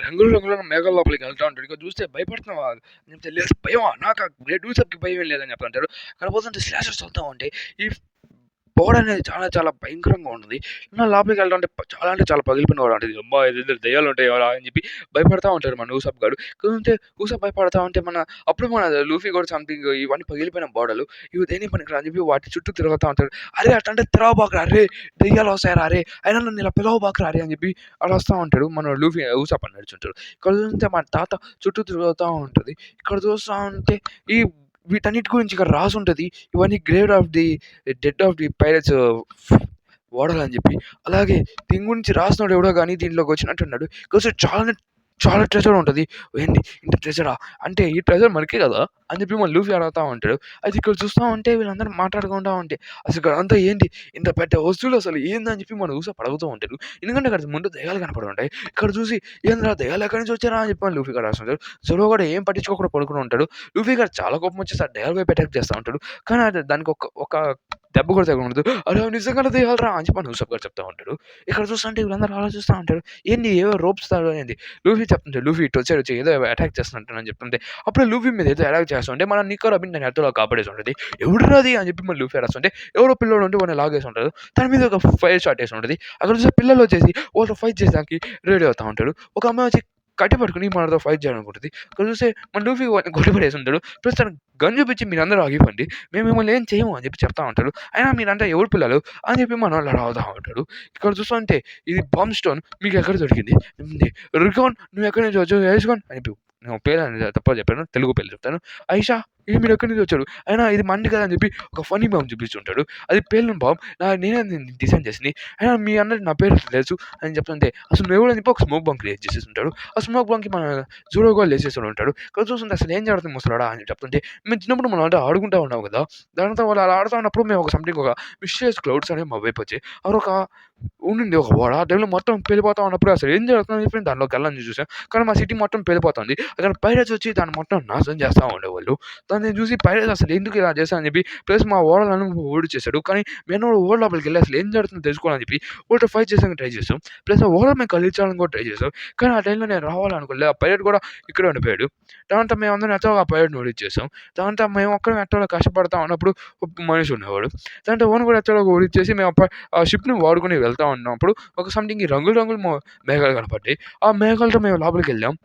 రంగులు రంగుల మేఘాల లోపలికి వెళ్తా ఉంటాడు. ఇక్కడ చూస్తే భయపడుతున్నావా అని చెప్తే లేదు భయమా నాకు రెడ్ యూసఫ్‌కి భయం ఏం లేదని చెప్తుంటాడు. అక్కడ పోతుంటే స్లాషర్స్ వస్తా ఉంటాయి. ఈ గోడ అనేది చాలా చాలా భయంకరంగా ఉన్నది. లోపలికి వెళ్ళడం చాలా అంటే చాలా పగిలిపోయిన గోడ ఉంటది. అమ్మా! ఇదేందో దెయ్యాలు ఉంటాయేమోరా అని చెప్పి భయపడతా ఉంటాడు మన యూసఫ్ గాడు. కాకపోతే యూసఫ్ భయపడతా ఉంటే అప్పుడు మన లూఫీ కూడా సంథింగ్ ఇవన్నీ పగిలిపోయిన గోడలు. ఇవి దేనికి పనికిరావు అని చెప్పి వాటి చుట్టూ తిరుగుతా ఉంటాడు. అరే అట్టంటే తిరగబాకురా అరే! దెయ్యాలు వస్తాయిరా అరే! అయినా నన్ను ఇలా పిలవబాకురా అరే! అని చెప్పి అలా వస్తా ఉంటాడు. మన లూఫీ యూసఫ్ అని నడుచుంటాడు. ఇక్కడ చూస్తే మన తాత చుట్టూ తిరుగుతా ఉంటది. ఇక్కడ చూస్తా ఉంటే ఈ వీటన్నిటి గురించి ఇక్కడ రాసుంటది. ఇవన్నీ grave of the dead of the pirates ఓడలని చెప్పి. అలాగే దీని గురించి రాసినోడు ఎవడో గానీ దీంట్లోకి వచ్చినట్టున్నాడు. చాలా చాలా ట్రెజర్ ఉంటది. ఏంది ఇంత ట్రెజరా? అంటే ఈ ట్రెజర్ మనకే కదా! అని చెప్పి మన లూఫీ అడుగుతా ఉంటాడు. అయితే ఇక్కడ చూస్తా ఉంటే వీళ్ళందరూ మాట్లాడుకుంటా ఉంటే అసలు ఇక్కడంతా ఏంటి? ఇంత పెద్ద వస్తువులు అసలు ఏందని చెప్పి మన యూసఫ్ అడుగుతూ ఉంటాడు. ఎందుకంటే అక్కడ ముందు దెయ్యాలు కనపడి ఉంటాయి. ఇక్కడ చూసి ఏందిరా దెయ్యాలు ఎక్కడి నుంచి వచ్చారా? అని చెప్పి మన లూఫీ గాడు రాస్తుంటాడు. జొరో కూడా ఏం పట్టించుకోకుండా పడుకొని ఉంటాడు. లూఫీ గాడు చాలా కోపం వచ్చేసి ఆ దెయ్యాల వైపు అటాక్ చేస్తా ఉంటాడు. కానీ అది దానికి ఒక దెబ్బ కూడా తగలదు. అరే నిజంగానే దెయ్యాలురా అని చెప్పి మన యూసఫ్ గాడు చెప్తా ఉంటాడు. ఇక్కడ చూస్తుంటే వీళ్ళందరూ ఆలోచిస్తా ఉంటారు. ఏంది ఏవో రోప్స్ తాడు ఏంది? లూఫీ చెప్తుంటాడు. లూఫీ ఇటు వచ్చాడు ఏదో అటాక్ చేస్తున్నట్టు అని చెప్తుంటే అప్పుడే లూఫీ మీద ఏదో అటాక్ చేస్తుంటే మన నిక్కర్ అబ్బి దాని చేతుల్లో కాపాడేసి ఉంటది. ఎవడురా అది అని చెప్పి మళ్ళీ లూఫీ అరుస్తుంటే ఎవరో పిల్లోడు ఉండి వాడిని లాగేసి ఉంటాడు. తన మీద ఒక ఫైర్ స్టార్ట్ చేసి ఉంటది. అక్కడ చూస్తే పిల్లలొచ్చేసి వాళ్ళతో ఫైట్ చేసేదానికి రెడీ అవుతా ఉంటాడు. ఒక అమ్మాయి వచ్చి కట్టి పట్టుకొని మనతో ఫైట్ చేయాలనుకుంటది. ఇక్కడ చూస్తే మన లూఫీ వాడిని కొట్టిపడేసి ఉంటాడు. ప్లస్ తనకు గన్ చూపించి మీరందరూ ఆగిపోండి. మేము మిమ్మల్ని ఏం చేయము అని చెప్పి చెప్తా ఉంటాడు. అయినా మీరంతా ఎవరు పిల్లలు అని చెప్పి మనోళ్ళు అడుగుతా ఉంటాడు. ఇక్కడ చూస్తుంటే ఇది బాంబ్ స్టోన్ మీకు ఎక్కడ దొరికింది? రికాన్ నువ్వు ఎక్కడి నుంచి వచ్చావు? ఏసుకోన్ అని చెప్పి నేను పేరు అనేది తప్ప చెప్పాను. తెలుగు పేరు చెప్తాను. ఐషా ఇది మీరు ఎక్కడి నుంచి వచ్చాడు? అయినా ఇది మంది కదా అని చెప్పి ఒక ఫన్నీ బాంబ్ చూపిస్తుంటాడు. అది పేలిన బాంబ్ నేనే డిజైన్ చేసింది. అయినా మీ అన్నది నా పేరు తెలుసు అని చెప్తుంటే అసలు నువ్వు ఎవడని చెప్పి ఒక స్మోక్ బంక్ క్రియేట్ చేసేస్తుంటాడు. ఆ స్మోక్ బంక్‌కి మన జూడో గోల్ లేసేస్తూ ఉంటాడు. ఇక్కడ చూస్తుంటే అసలు ఏం జరుగుతుంది ముసలోడా అని చెప్తుంటే మేము చిన్నప్పుడు మనం అంటే ఆడుకుంటా ఉన్నాం కదా! దానితో వాళ్ళు అలా ఆడుతా ఉన్నప్పుడు మేము ఒక సంథింగ్ ఒక మిస్టీరియస్ క్లౌడ్స్ అనేవి మా వైపు వచ్చాయి. అక్కడ ఒక ఉండింది ఒక ఓడ. ఆ టైంలో మొత్తం పేలిపోతా ఉన్నప్పుడు అసలు ఏం జరుగుతుందని చెప్పి దాంట్లోకి వెళ్ళాలని చూసాం. కానీ మా సిటీ మొత్తం పేలిపోతుంది. అక్కడ పైరేట్స్ వచ్చి దాన్ని మొత్తం నాశనం చేస్తా ఉండేవాళ్ళు. దాన్ని చూసి పైరేట్స్ అసలు ఎందుకు ఇలా చేస్తారని చెప్పి ప్లస్ మా ఓడలను ఓడిచేసాడు. కానీ మేము ఓడ లోపలికెళ్ళి అసలు ఏం జరుగుతుందో తెలుసుకోవాలని చెప్పి ఓడితో ఫైట్ చేయడానికి ట్రై చేసాం. ప్లస్ ఆ ఓడ మేము కలిగించాలని కూడా ట్రై చేసాం. కానీ ఆ టైంలో నేను రావాలనుకోలేదు. ఆ పైలట్ కూడా ఇక్కడే ఉండిపోయాడు. దాంతో మేమందరం ఎట్లాగో ఆ పైలట్‌ని ఓడించేసాం. దాంతో మేము ఒక్కరం ఎట్లాగో కష్టపడతా ఉన్నప్పుడు ఒక మనిషి ఉండేవాడు. దాంతో ఓడిని కూడా ఎట్లాగో ఓడించేసి మేము ఆ షిప్‌ని వాడుకొని వెళ్తా ఉన్నప్పుడు ఒక సంథింగ్ ఈ రంగులు రంగుల మేఘాలు కనపడ్డాయి. ఆ మేఘాలతో మేము లోపలికెళ్ళాం.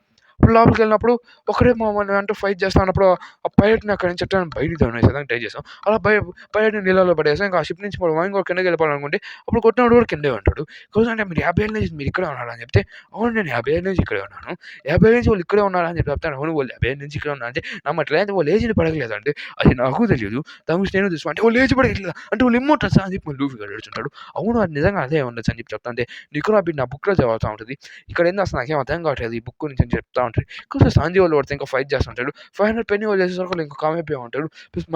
ఇప్పుడు లోపలికెళ్ళినప్పుడు ఒకడే మమ్మల్ని వెంట ఫైట్ చేస్తా ఉన్నప్పుడు ఆ పైలట్‌ని అక్కడి నుంచి ఎట్లైనా బయటికి తరిమేసేదానికి ట్రై చేసాం. అలా పైలట్‌ని నీళ్ళలో పడేసాం. ఇంకా ఆ షిప్ నుంచి మనం ఇంకో కిందకి వెళ్ళిపోవాలనుకుంటే అప్పుడు కొట్టినోడు కూడా కిందే ఉంటాడు. అంటే మీరు 50 ఏళ్ల నుంచి మీరు ఇక్కడే ఉన్నారా అని చెప్తే, అవును నేను 50 ఏళ్ల నుంచి ఇక్కడే ఉన్నాను. 50 ఏళ్ల నుంచి వాళ్ళు ఇక్కడే ఉన్నారా అని చెప్పి చెప్తాను. అవును వాళ్ళు 50 ఏళ్ల నుంచి ఇక్కడే ఉన్నారు అంటే నమ్మట్లేదు. వాళ్ళు ఏజ్‌ని పడగలేదంటే అది నాకు తెలీదు. దాని గురించి నేను తెలుసు అంటే వాళ్ళు ఏజ్ పడగలేదా? అంటే వాళ్ళు ఇమ్మోర్టల్సా అని చెప్పి లూఫీ గాడు అడుగుతుంటాడు. అవును అది నిజంగా అదే ఉండొచ్చు అని చెప్పి చెప్తాంటే నికోరాబి నా బుక్‌లో చదువుతా ఉంటది. ఇక్కడ ఏంది అసలు నాకేం అర్థం కావట్లేదు ఈ బుక్ గురించి అని చెప్తా ఉంటది. కొంచెం సాంజీ వాళ్ళు పడితే ఇంకా ఫైట్ చేస్తుంటాడు. 500 పెన్నీ వాళ్ళు చేసేసరికి ఇంకో కామ్ అయిపోయి ఉంటాడు. ప్లస్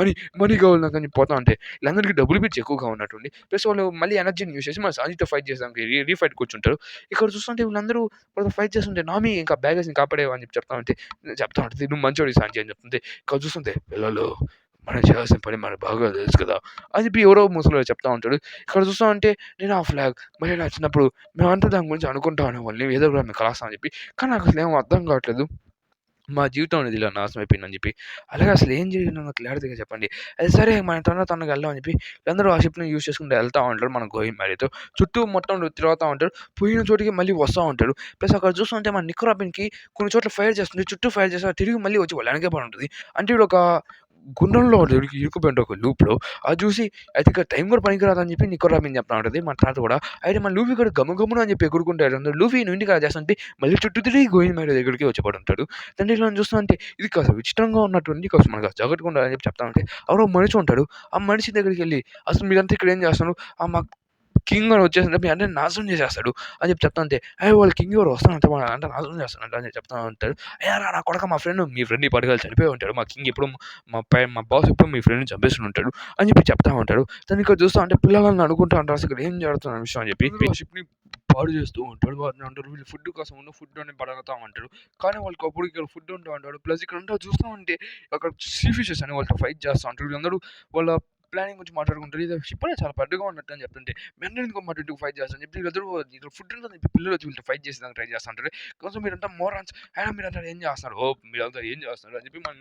మనీ కావాలి నాకు అని పోతా ఉంటే వీళ్ళందరికీ డబ్బులు పిచ్చి ఎక్కువగా ఉన్నట్టుండి. ప్లస్ వాళ్ళు మళ్ళీ ఎనర్జీని యూజ్ చేసి మన సాంజీతో ఫైట్ చేసానికి రీఫైట్ కూర్చుంటారు. ఇక్కడ చూస్తుంటే వీళ్ళందరూ వాళ్ళతో ఫైట్ చేస్తుంటే నామి ఇంకా బ్యాగేజ్‌ని కాపాడేవు అని చెప్పి చెప్తా ఉంటది. నువ్వు మంచోడివి సాంజీ అని చెప్తుంది. ఇక్కడ చూస్తుంటే పిల్లలు మనం చేయాల్సిన పని మనకు బాగా తెలుసు కదా! అని చెప్పి ఎవరో ముసలోడు చెప్తా ఉంటాడు. ఇక్కడ చూస్తా ఉంటే నేను ఆ ఫ్లాగ్ మళ్ళీ నా చిన్నప్పుడు మేమంతా దాని గురించి అనుకుంటా ఉండేవాళ్ళం. ఏదో ఒకటి మేము కలుస్తాం అని చెప్పి. కానీ నాకు అసలు ఏం అర్థం కావట్లేదు. మా జీవితం అనేది ఇలా నాశనం అయిపోయిందని చెప్పి. అలాగే అసలు ఏం జరిగిందో నాకు క్లారిటీగా చెప్పండి. అది సరే మన తొందరగా వెళ్దాం అని చెప్పి అందరూ ఆ షిప్‌ని యూజ్ చేసుకుంటూ వెళ్తా ఉంటారు. మన గోయింగ్ మ్యారీతో. చుట్టూ మొత్తం తిరుగుతా ఉంటారు. పోయిన చోటికి మళ్ళీ వస్తా ఉంటాడు. ప్లస్ అక్కడ చూస్తుంటే మన నిక్కో రాబిన్‌కి కొన్ని చోట్ల ఫైర్ చేస్తుంది. చుట్టూ ఫైర్ చేస్తారు. తిరిగి మళ్ళీ వచ్చి వాళ్ళ వెనకే పడి ఉంటది. అంటే ఈడొక గుండంలో ఇరుక్కుపోయిండు ఒక లూప్‌లో. అది చూసి అయితే ఇక టైం కూడా పనికిరాదని చెప్పి నిక్కో రాబిన్ చెప్తా ఉంటది. మన తాత కూడా. అయితే మన లూఫీ కూడా గమ్మున అని చెప్పి ఎగురుకుంటాడు. అందరూ లూఫీ నువ్వు ఇంటికాడ చేస్తుంటే మళ్ళీ చుట్టూ తిరిగి గోయింగ్ మ్యారీ దగ్గరికి వచ్చి పడి ఉంటాడు. తండ్రి ఇలా చూస్తుంటే ఇది కాస్త విచిత్రంగా ఉన్నటువంటి కాస్త మనకు జాగ్రత్తగా ఉండాలని చెప్పి చెప్తా ఉంటే ఎవరో మనిషి ఉంటాడు. ఆ మనిషి దగ్గరికెళ్ళి అసలు మీరంతా ఇక్కడ ఏం చేస్తున్నారు? మా కింగ్ అని వచ్చేసింటే మీ అందరిని నాశనం చేసేస్తాడు అని చెప్పి చెప్తా ఉంటే, వాళ్ళు కింగ్ ఎవరు వస్తానంటే వాళ్ళంతా నాశనం చేస్తానంట అని చెప్పి చెప్తా ఉంటాడు. అయ్యా రా నా కొడకా మా ఫ్రెండ్ మీ ఫ్రెండ్ ఈ పాటికి చనిపోయి ఉంటాడు. మా కింగ్ ఎప్పుడు మా బాస్ ఎప్పుడు మీ ఫ్రెండ్‌ని చంపేస్తూనే ఉంటాడు అని చెప్పి చెప్తా ఉంటాడు. తను ఇక్కడ చూస్తా ఉంటే పిల్లలని అనుకుంటా ఉంటారు. అసలు ఇక్కడ ఏం జరుగుతుంది అనే విషయం అని చెప్పి షిప్‌ని పాడు చేస్తూ ఉంటాడు. వారిని అంటారు వీళ్ళు ఫుడ్ కోసం ఫుడ్ అని పడగతా ఉంటారు. కానీ వాళ్ళకి అప్పుడు ఇక్కడ ఫుడ్ ఉంటా ఉంటాడు. ప్లస్ ఇక్కడ అంతా చూస్తా ఉంటే అక్కడ సీ ఫిషెస్ అని వాళ్ళతో ఫైట్ చేస్తా ఉంటారు. వీళ్ళందరూ వాళ్ళ ప్లానింగ్ గురించి మాట్లాడుకుంటారు. ఇది షిప్ అనేది చాలా పెద్దగా ఉన్నట్టు అని చెప్తుంటే వెంటనే ఎందుకు మా 22 ఫైట్ చేస్తారని చెప్పి వీళ్ళందరూ ఇక్కడ ఫుడ్ ఉందని చెప్పి పిల్లలు వచ్చి వీళ్ళతో ఫైట్ చేసేదానికి ట్రై చేస్తా ఉంటారు. కొంచెం మీరంతా మోరాన్స్ అయినా మీరంతా ఏం చేస్తున్నారు? మీరంతా ఏం చేస్తున్నారు? అని చెప్పి మా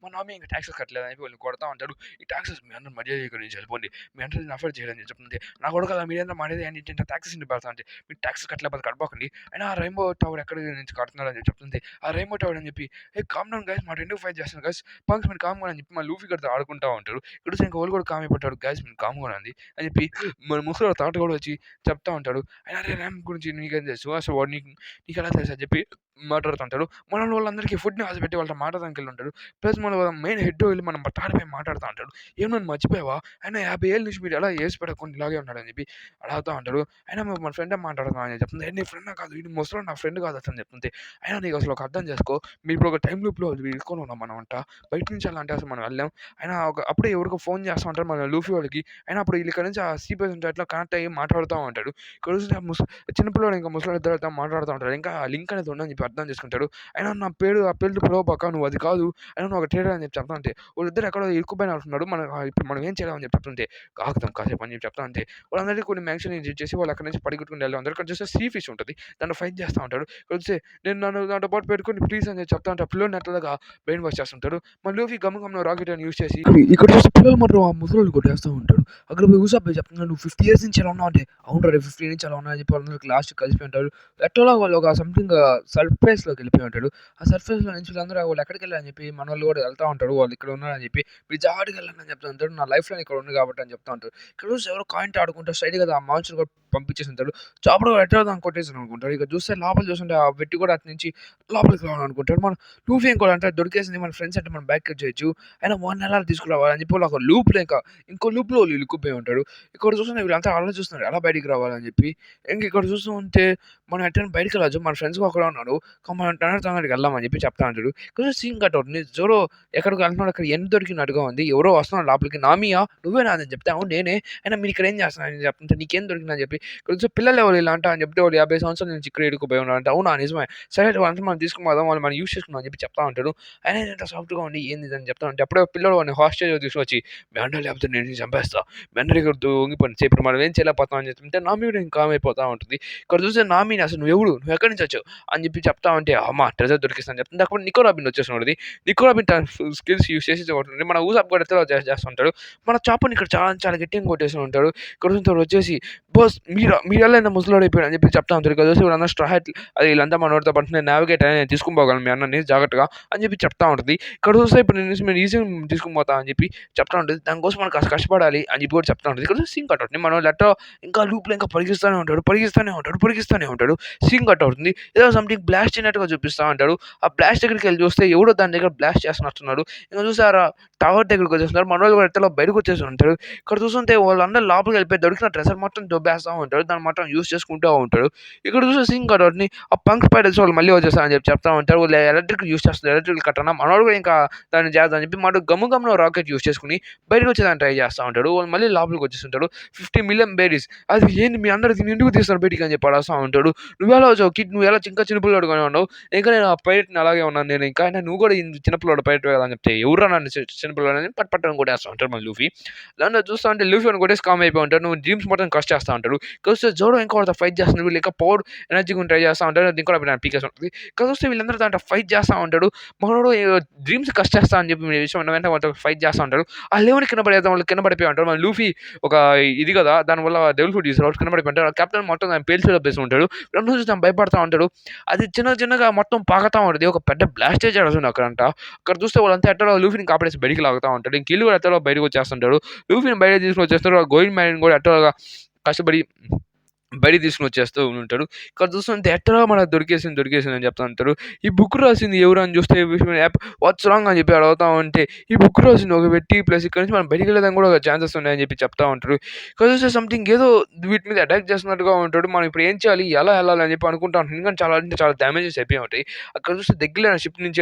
నామీ ఇంకా టాక్సెస్ కట్టలేదని చెప్పి వాళ్ళని కొడతా ఉంటాడు. ఈ టాక్సెస్ మీ అందరూ మర్యాద ఇక్కడి నుంచి వెళ్ళిపోండి. మీ అందరూ దీన్ని అఫోర్డ్ చేయాలని చెప్తుంది. నా కొడుకు అలా మీరేంద్ర మర్యాద ఏంటంటే టాక్సెస్ ఇంటి పెడతా అంటే మీరు టాక్సెస్ కట్టలేకపోతే కట్టబాకండి. అయినా ఆ రెయిన్బో టవర్ ఎక్కడి నుంచి కడుతున్నారు అని చెప్పి చెప్తుంది. ఆ రెయిన్బో టవర్ అని చెప్పి కామ్ డౌన్ గైస్ మా ఎందుకు ఫైట్ చేస్తున్నారు గైస్ పంక్స్ మీరు కామ్గా అని చెప్పి మా లూఫీ గడితో ఆడుకుంటా ఉంటారు. ఇక్కడ ఇంకా వాళ్ళు కూడా కామ్ అయిపోతాడు గైస్ మీరు కామ్గా అండి అని చెప్పి మన ముసలి తాత కూడా వచ్చి చెప్తా ఉంటాడు. అయినా అరే ర్యామ్ గురించి నీకేం తెలుసు అసలు వాడు నీకు ఎలా తెలుసు అని చెప్పి మాట్లాడుతుంటాడు. మన వాళ్ళందరికీ ఫుడ్‌ని ఆశపెట్టి వాళ్ళతో మాట్లాడడానికి వెళ్ళి ఉంటాడు. ప్లస్ మన మెయిన్ హెడ్ వెళ్ళి మనం తాడిపోయి మాట్లాడుతా ఉంటాడు. "ఏం నన్ను మర్చిపోయావా? అయినా 50 ఏళ్ల నుంచి మీరు ఎలా ఏసి పడకుండా ఇలాగే ఉన్నాడని" చెప్పి అడుగుతా ఉంటాడు. అయినా మన ఫ్రెండే మాట్లాడుతున్నాం అని చెప్తుంది. "ఏ నీ ఫ్రెండ్ కాదు వీడు ముసలోడు నా ఫ్రెండ్ కాదు అసలు" అని చెప్తుంది. అయినా నీకు అసలు ఒక అర్థం చేసుకో మీరు ఇప్పుడు ఒక టైమ్ లూప్‌లో ఇరుక్కొని ఉన్నాం మనమంట. బయట నుంచి అలా అంటే అసలు మనం వెళ్ళాం. అయినా అప్పుడే ఎవరికో ఫోన్ చేస్తా ఉంటారు మన లూఫీ వాళ్ళకి. అయినా అప్పుడు వీళ్ళు ఇక్కడ నుంచి ఆ సీ బేస్ నుంచి అట్లా కనెక్ట్ అయ్యి మాట్లాడుతా ఉంటాడు. ఇక్కడ చూస్తే చిన్న పిల్లోడు ఇంకా ముసలోడు ఇద్దరు మాట్లాడుతా ఉంటారు. ఇంకా లింక్ అనేది ఉందని చెప్పి అర్థం చేసుకుంటాడు. అయినా ఆ పేరుతో పిలవబాక నువ్వు అది కాదు. అయినా నువ్వు ఒక ట్రేడర్ అని చెప్పి చెప్తా ఉంటే, వాళ్ళిద్దరు ఎక్కడో ఇరుక్కుపోయినట్టున్నారు. ఇప్పుడు మనం ఏం చేయాలి అని చెప్పి చెప్తుంటే, ఆగుదాం కాసేపు అని చెప్పి చెప్తా ఉంటే, వాళ్ళందరికీ కొన్ని మ్యాన్షన్ చేసి వాళ్ళు అక్కడి నుంచి పరిగెట్టుకొని వెళ్తారు. ఇక్కడ చూస్తే సీ ఫిష్ ఉంటది. దాంట్లో ఫైట్ చేస్తా ఉంటాడు. ఇక్కడ చూస్తే నన్ను దాంతో పాటు పెట్టుకొని ప్లీజ్ అని చెప్పి చెప్తా ఉంటే, ఆ పిల్లోడిని అట్లాగా బ్రెయిన్ వాష్ చేస్తుంటాడు. మన లూఫీ గమ్మున రాకెట్ అని యూజ్ చేసి ఇక్కడ చూస్తే పిల్లలు మాత్రం ఆ ముసలోడిని కొట్టేస్తా ఉంటాడు. అక్కడ పోయి యూసఫ్ భాయ్ చెప్తున్నాడు, "నువ్వు 50 ఇయర్స్ నుంచి ఎలా ఉన్నావు" అంటే, "అవునురా రే 50 నుంచి అలా ఉన్నా" అని చెప్పి వాళ్ళందరూ లాస్ట్‌కి కలిసిపోయి ఉంటారు. ఎట్టోలా వాళ్ళు ఒక సంథింగ్ సర్ప్రైజ్‌లోకి వెళ్ళిపోయి ఉంటారు. ఆ సర్ప్రైజ్‌లో నుంచి వీళ్ళందరూ వాళ్ళు ఎక్కడికెళ్ళారని చెప్పి మనోళ్ళు కూడా వెళ్తా ఉంటారు. వాళ్ళు ఇక్కడ ఉన్నారని చెప్పి, "మీరు జాగ్రత్తగెళ్ళండి" అని చెప్తా ఉంటాడు. "నా లైఫ్ లైన్ ఇక్కడ ఉంది కాబట్టి" అని చెప్తా ఉంటారు. ఇక్కడ చూస్తే ఎవరో కాయిన్‌తో ఆడుకుంటూ స్ట్రెయిట్‌గా ఆ మాన్స్టర్‌ని కూడా పంపించేసి ఉంటాడు. చాపర్ కూడా ఎట్టో దాన్ని కొట్టేసాను అనుకుంటాడు. ఇక చూస్తే లోపల చూస్తుంటే ఆ వ్యక్తి కూడా అటు నుంచి లోపలికి రావాలనుకుంటాడు. మన లూఫీ ఇంకోటి అంటాడు, "దొరికేసింది మన ఫ్రెండ్స్ అంటే మనం బ్యాక్ చేయొచ్చు. అయినా 1 ఎలా తీసుకురావాలని" చెప్పి వాళ్ళు ఒక లూప్‌లో ఇంకో లూప్‌లో వీళ్ళు ఇరుక్కుపోయి ఉంటారు. ఇక్కడ చూస్తుంటే వీళ్ళంతా ఆలోచిస్తున్నారు ఎలా బయటికి రావాలని చెప్పి. ఇక్కడ చూస్తూ ఉంటే మనం ఎట్టైనా బయటికెళ్ళొచ్చు. మన ఫ్రెండ్స్ ఒక్కడే ఉన్నాడు. మనం తొందరగా వెళ్దాం అని చెప్పి చెప్తా ఉంటాడు. కొంచెం సీన్ కట్ అవుతుంది. జోరో ఎక్కడికో వెళ్తున్నాడు. అక్కడ ఎండ్ దొరికినట్టుగా ఉంది. ఎవరో వస్తున్నాడు లోపలికి. "నామియా నువ్వేనా?" అని చెప్తే, "అవును నేనే. అయినా మీరు ఇక్కడ ఏం చేస్తున్నారు?" అని చెప్తుంటే, "నీకేం దొరికిందని" చెప్పి కొంచెం పిల్లలు ఎవరు ఇలా అంట అని చెప్తే, "వాళ్ళు 50 సంవత్సరాల నుంచి ఇక్కడ ఇరుక్కుపోయి ఉన్నారంట." "అవునా నిజమే. సరే వాళ్ళంతా మనం తీసుకొని పోదాం. వాళ్ళు మనం యూజ్ చేసుకుందాం" అని చెప్పి చెప్తా ఉంటాడు. ఆయన ఏంటంటే సాఫ్ట్‌గా ఉండి ఏంది ఇది అని చెప్తా ఉంటే అప్పుడే పిల్లోడు వాడిని హాస్టేజ్‌లో తీసుకొచ్చి, "మీ అన్న లేకపోతే నేను నిన్ను చంపేస్తా. మీ అన్న దగ్గర దొంగిపోయింది. ఇప్పుడు మనం ఏం చేయలేకపోతున్నాం" అని చెప్తుంటే నామి కూడా ఇంకా కామ్ అయిపోతా ఉంటుంది. ఇక్కడ చూస్తే నామిని అసలు "నువ్వెవడు? నువ్వెక్కడి నుంచి వచ్చావు?" అని చెప్పి చెప్తా ఉంటే, "అమ్మ ట్రెజర్ దొరికిస్తా" అని చెప్తుంటే అప్పుడు నికో రాబిన్ వచ్చేసినోడిది. నికో రాబిన్ తన స్కిల్స్ యూజ్ చేసి ఒకటి మన ఊసాప్ కూడా ఎత్తలో చేస్తుంటాడు. మన చాపర్‌ని ఇక్కడ చాలా చాలా గట్టిగా కొట్టేసి ఉంటాడు. ఇక్కడ చూస్తే వచ్చేసి, "బాస్ మీరెలా ఇంత ముసలోడైపోయాడు" అని చెప్పి చెప్తా ఉంటారు. ఇక్కడ చూసి వీళ్ళందరూ స్ట్రా హ్యాట్ అది వీళ్ళంతా మనోడితో పాటు నేను నావిగేట్ అని నేను తీసుకొని పోగలను మీ అన్నని జాగ్రత్తగా అని చెప్పి చెప్తా ఉంటది. ఇక్కడ చూస్తే ఇప్పుడు నేను ఈజీగా తీసుకొని పోతా అని చెప్పి చెప్తా ఉంటది. దానికోసం మనం కాస్త కష్టపడాలి అని చెప్పి కూడా చెప్తా ఉంటది. ఇక్కడ సీన్ కట్ అవుతుంది. మనోళ్ళు ఎట్టో ఇంకా లూప్‌లో ఇంకా పరిగిస్తూనే ఉంటాడు. సీన్ కట్ అవుతుంది. ఏదో సంథింగ్ బ్లాస్ట్ అయినట్టుగా చూపిస్తా ఉంటాడు. ఆ బ్లాస్ట్ దగ్గరికెళ్ళి చూస్తే ఎవడో దాని దగ్గర బ్లాస్ట్ చేస్తున్నట్టున్నాడు. ఇంక చూసారా టవర్ దగ్గరికి వచ్చేస్తున్నారు. మనోళ్ళు కూడా ఎట్టలో బయటకు వచ్చేసి ఉంటారు. ఇక్కడ చూస్తుంటే వాళ్ళందరూ లోపలికి వెళ్ళిపోయి దొరికిన ట్రెజర్ మొత్తం దొబ్బేస్తా ఉంటాడు. దాన్ని మొత్తం యూజ్ చేసుకుంటూ ఉంటాడు. ఇక్కడ చూస్తే సీన్ కట్ అవుతుంది. ఆ పంక్ స్పైడర్స్ వాళ్ళు మళ్ళీ వచ్చేస్తారని చెప్పి చెప్తా ఉంటారు. వాళ్ళు ఎలక్ట్రిక్ యూజ్ చేస్తారు. ఎలక్ట్రికల్ కట్టన మనోడు కూడా ఇంకా దాన్ని చేద్దాం అని చెప్పి మనోడు గమ్మున రాకెట్ యూజ్ చేసుకొని బయటకు వచ్చేదాన్ని ట్రై చేస్తా ఉంటాడు. వాళ్ళు మళ్ళీ లోపలికి వచ్చేస్తుంటాడు. 50 మిలియన్ బేరీస్ అది ఏంది మీ అందరూ దీన్ని ఎందుకు తీస్తారు బయటికి అని చెప్పి అడుగుతా ఉంటాడు. "నువ్వెలా వచ్చావు కిడ్ నువ్వు ఇంకా చిన్న పిల్లోడుగానే ఉన్నావు. ఇంకా నేను ఆ పైలట్‌ని అలాగే ఉన్నాను నేను ఇంకా. అయినా నువ్వు కూడా చిన్న పిల్లోడు పైలట్‌వే కదా" అని చెప్తే, "ఎవర్రా నన్ను చిన్న పిల్లోడని" పట్ అని కొట్టేస్తా ఉంటాడు మన లూఫీ. దాంట్లో చూస్తా ఉంటే లూఫీ వాడిని కొట్టేసి కామ్ అయిపోయి ఉంటాడు. నువ్వు డ్రీమ్స్ మొత్తం క్రష్ చేస్తా ఉంటాడు. చూస్తే జోరో ఇంకా వాళ్ళతో ఫైట్ చేస్తున్నాడు. వీళ్ళు ఇంకా పవర్ ఎనర్జీగా ట్రై చేస్తా ఉంటాడు. అది కూడా పీకేసి ఉంటుంది. ఇక్కడ చూస్తే వీళ్ళందరూ దాంట్లో ఫైట్ చేస్తా ఉంటాడు. మనోడు డ్రీమ్స్ క్రష్ చేస్తా అని చెప్పి విషయం వెంటనే వాళ్ళతో ఫైట్ చేస్తా ఉంటాడు. ఆ లెవెన్ కింద పడేద్దాం వాళ్ళు కింద పడిపోయి ఉంటారు. మన లూఫీ ఒక ఇది కదా దానివల్ల డెవిల్ ఫుడ్ తీసుకురావచ్చు కింద పడిపోయి ఉంటాడు. కెప్టెన్ మొత్తం దాన్ని పేల్చి వేసి ఉంటాడు. రెండు చూసి దాన్ని భయపడతా ఉంటాడు. అది చిన్నగా మొత్తం పాకుతా ఉంటది. ఒక పెద్ద బ్లాస్టే జరుగుతుంది అక్కడంట. అక్కడ చూస్తే వాళ్ళంతా ఎట్టలో లూఫీని కాపాడేసి బయటికి లాగుతా ఉంటాడు. ఇంక ఈళ్ళు కూడా ఎట్టలో బయటకి వచ్చేస్తుంటాడు. లూఫీని బయటకి తీసుకొని వచ్చేస్తారు. గోయింగ్ మ్యాన్ కూడా ఎట్టోగా కష్టపడి బయటికి తీసుకొని వచ్చేస్తూ ఉంటాడు. ఇక్కడ చూస్తుంటే ఎట్టరా మనకు దొరికేసింది అని చెప్తా ఉంటారు. ఈ బుక్ రాసింది ఎవరు అని చూస్తే యాప్ వాట్స్ రాంగ్ అని చెప్పి అడుగుతా ఉంటే, ఈ బుక్ రాసింది ఒక వ్యక్తి ప్లస్ ఇక్కడ నుంచి మనం బయటికి వెళ్ళడానికి కూడా ఛాన్సెస్ ఉన్నాయని చెప్పి చెప్తా ఉంటారు. ఇక్కడ చూస్తే సంథింగ్ ఏదో వీటి మీద అటాక్ చేస్తున్నట్టుగా ఉంటాడు. మనం ఇప్పుడు ఏం చేయాలి? ఎలా వెళ్ళాలి? అని చెప్పి అనుకుంటా ఉంటాం. ఎందుకంటే చాలా డ్యామేజెస్ అయిపోయి ఉంటాయి. అక్కడ చూస్తే దగ్గరలో షిప్ నుంచి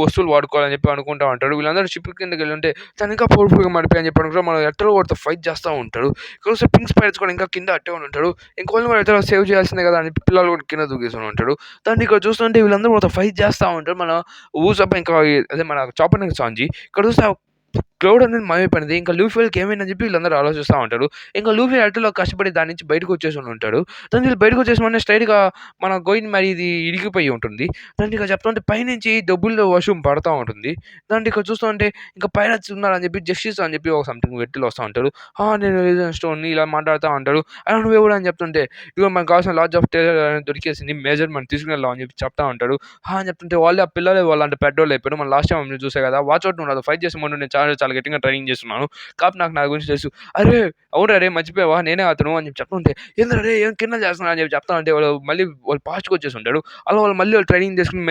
వస్తువులు వాడుకోవాలని చెప్పి అనుకుంటా ఉంటాడు. వీళ్ళందరూ షిప్ కిందకి వెళ్ళి ఉంటే తను ఇంకా పవర్ఫుల్‌గా మారిపోయి అని చెప్పి అనుకుంటారు. మనం ఎట్టలో వాడితో ఫైట్ చేస్తా ఉంటాడు. ఇక్కడ చూస్తే పింక్ స్పైడర్స్ కూడా ఇంకా కింద అట్టే ఉంటాడు. ఇంకోళ్ళని కూడా ఎట్టో సేవ్ చేయాల్సిందే కదా అని పిల్లలు కూడా కింద దూకేసి ఉంటాడు. దాన్ని ఇక్కడ చూస్తుంటే వీళ్ళందరూ వాళ్ళతో ఫైట్ చేస్తా ఉంటారు. మన ఊసప్ప ఇంకా అదే మన చాపర్ సాంజి ఇక్కడ చూస్తే క్లౌడ్ అనేది మాయమైపోయింది. ఇంకా లూఫీ వాళ్ళకి ఏమైందని చెప్పి వీళ్ళందరూ ఆలోచిస్తా ఉంటారు. ఇంకా లూఫీ అటులో కష్టపడి దాని నుంచి బయటకు వచ్చేసి ఉంటాడు. దాని నుంచి బయటకు వచ్చేసిన స్ట్రెయిట్‌గా మన గోయిన్ మరి ఇది ఇరిగిపోయి ఉంటుంది. దాన్ని ఇక చెప్తుంటే పైనుంచి డబ్బుల్లో వర్షం పడతా ఉంటుంది. దాన్ని ఇక్కడ చూస్తూ ఉంటే ఇంకా పైరట్స్ ఉన్నారని చెప్పి జస్టిస్ అని చెప్పి ఒక సంథింగ్ వ్యక్తులు వస్తా ఉంటారు. నేను రీజన్ స్టోన్‌ని ఇలా మాట్లాడుతా ఉంటాడు. అయినా నువ్వెవరు అని చెప్తుంటే, "ఇదిగో మనకు కావాల్సిన లార్జ్ ఆఫ్ టెర్రర్ అనేది దొరికేసింది. మెజర్‌మెంట్ తీసుకుని అని చెప్పి చెప్తా ఉంటాడు. అని చెప్తుంటే వాళ్ళే ఆ పిల్లలే వాళ్ళంటే పెద్దోళ్ళు అయిపోయారు. మనం లాస్ట్ టైమ్ చూసా కదా! వాచ్ ఔట్ నువ్వు నాతో ఫైట్ చేసే ముందు నేను చాలా గట్టిగా ట్రైనింగ్ చేస్తున్నాను. కాబట్టి నాకు నా గురించి తెలుసు. అరే! అవునురా రేయ్ మర్చిపోయావా? నేనే అతను అని చెప్పి చెప్తుంటే, ఏందిరా రేయ్ ఏం కింద చేస్తున్నావు అని చెప్పి చెప్తా ఉంటే వాళ్ళు ఫాస్ట్‌గా వచ్చేసి ఉంటారు. అలా వాళ్ళు ట్రైనింగ్ చేసుకొని